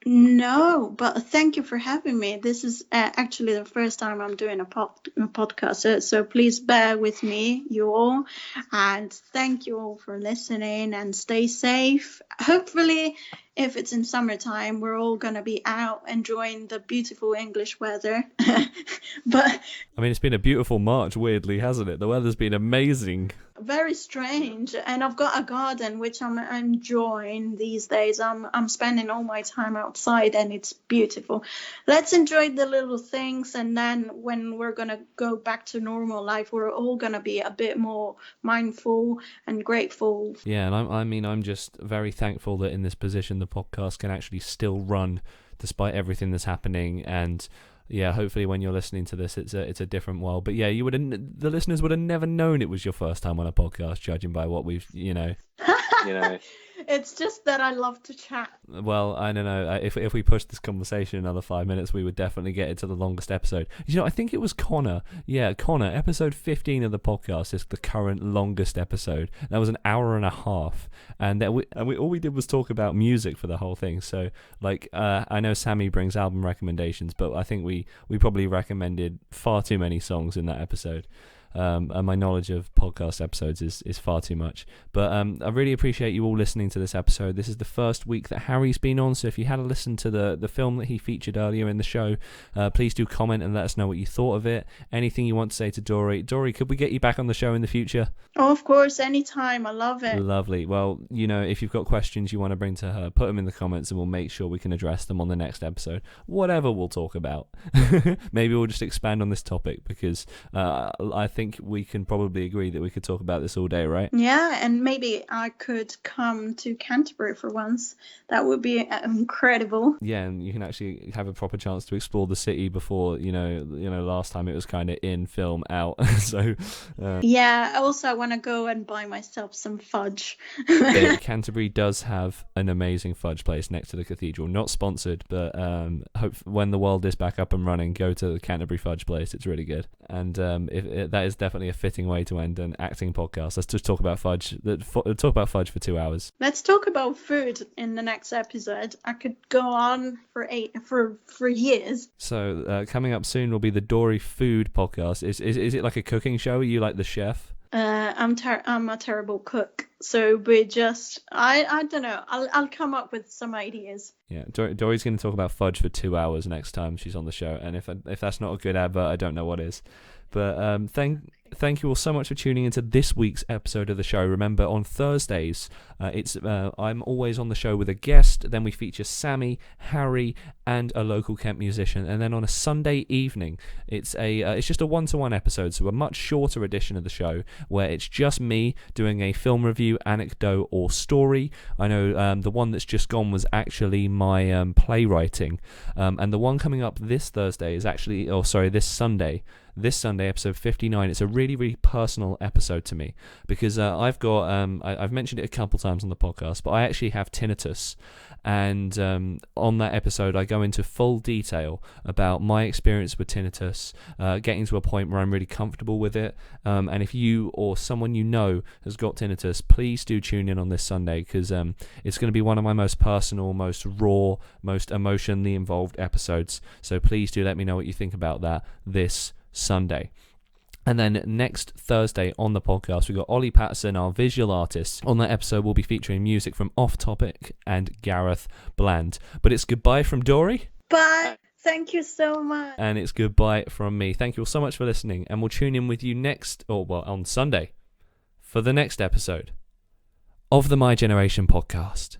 No, but thank you for having me. This is actually the first time I'm doing a podcast, so please bear with me, you all, and thank you all for listening, and stay safe. Hopefully, if it's in summertime, we're all going to be out enjoying the beautiful English weather. But I mean, it's been a beautiful March, weirdly, hasn't it? The weather's been amazing. Very strange. And I've got a garden, which I'm enjoying these days. I'm spending all my time outside, and it's beautiful. Let's enjoy the little things, and then when we're going to go back to normal life, we're all going to be a bit more mindful and grateful. Yeah, and I'm just very thankful that in this position the podcast can actually still run despite everything that's happening. And yeah, hopefully when you're listening to this, it's a different world. But yeah, the listeners would have never known it was your first time on a podcast, judging by what we've It's just that I love to chat. Well, I don't know. If we pushed this conversation another 5 minutes, we would definitely get it to the longest episode. I think it was Connor. Yeah, Connor. Episode 15 of the podcast is the current longest episode. That was an hour and a half, and all we did was talk about music for the whole thing. So, I know Sammy brings album recommendations, but I think we probably recommended far too many songs in that episode. and my knowledge of podcast episodes is far too much. But I really appreciate you all listening to this episode. This is the first week that Harry's been on, so if you had a listen to the film that he featured earlier in the show, please do comment and let us know what you thought of it. Anything you want to say to Dory. Dory, could we get you back on the show in the future? Oh, of course, anytime. I love it. Lovely. Well, if you've got questions you want to bring to her, put them in the comments and we'll make sure we can address them on the next episode. Whatever we'll talk about. Maybe we'll just expand on this topic because I think we can probably agree that we could talk about this all day, right? Yeah, and maybe I could come to Canterbury for once. That would be incredible. Yeah, and you can actually have a proper chance to explore the city before, last time it was kind of in, film, out. So yeah, also I want to go and buy myself some fudge. Canterbury does have an amazing fudge place next to the cathedral. Not sponsored, but hope when the world is back up and running, go to the Canterbury fudge place. It's really good. And that is definitely a fitting way to end an acting podcast. Let's just talk about fudge. Talk about fudge for 2 hours. Let's talk about food in the next episode. I could go on for years. So coming up soon will be the Dory Food podcast. Is it like a cooking show? Are you like the chef? I'm a terrible cook, so I don't know. I'll come up with some ideas. Yeah, Dory's going to talk about fudge for 2 hours next time she's on the show, and if that's not a good advert, I don't know what is. But thank you all so much for tuning into this week's episode of the show. Remember, on Thursdays, I'm always on the show with a guest. Then we feature Sammy, Harry, and a local Kent musician. And then on a Sunday evening, it's just a one-to-one episode, so a much shorter edition of the show where it's just me doing a film review, anecdote, or story. I know the one that's just gone was actually my playwriting, and the one coming up this Thursday is actually, this Sunday. This Sunday, episode 59, it's a really, really personal episode to me because I've got, I've mentioned it a couple times on the podcast, but I actually have tinnitus. And on that episode, I go into full detail about my experience with tinnitus, getting to a point where I'm really comfortable with it. And if you or someone you know has got tinnitus, please do tune in on this Sunday because it's going to be one of my most personal, most raw, most emotionally involved episodes. So please do let me know what you think about that this Sunday. And then next Thursday on the podcast, we've got Ollie Patterson, our visual artist. On that episode, we'll be featuring music from Off Topic and Gareth Bland. But it's goodbye from Dory. Bye. Thank you so much. And it's goodbye from me. Thank you all so much for listening. And we'll tune in with you on Sunday for the next episode of the My Generation podcast.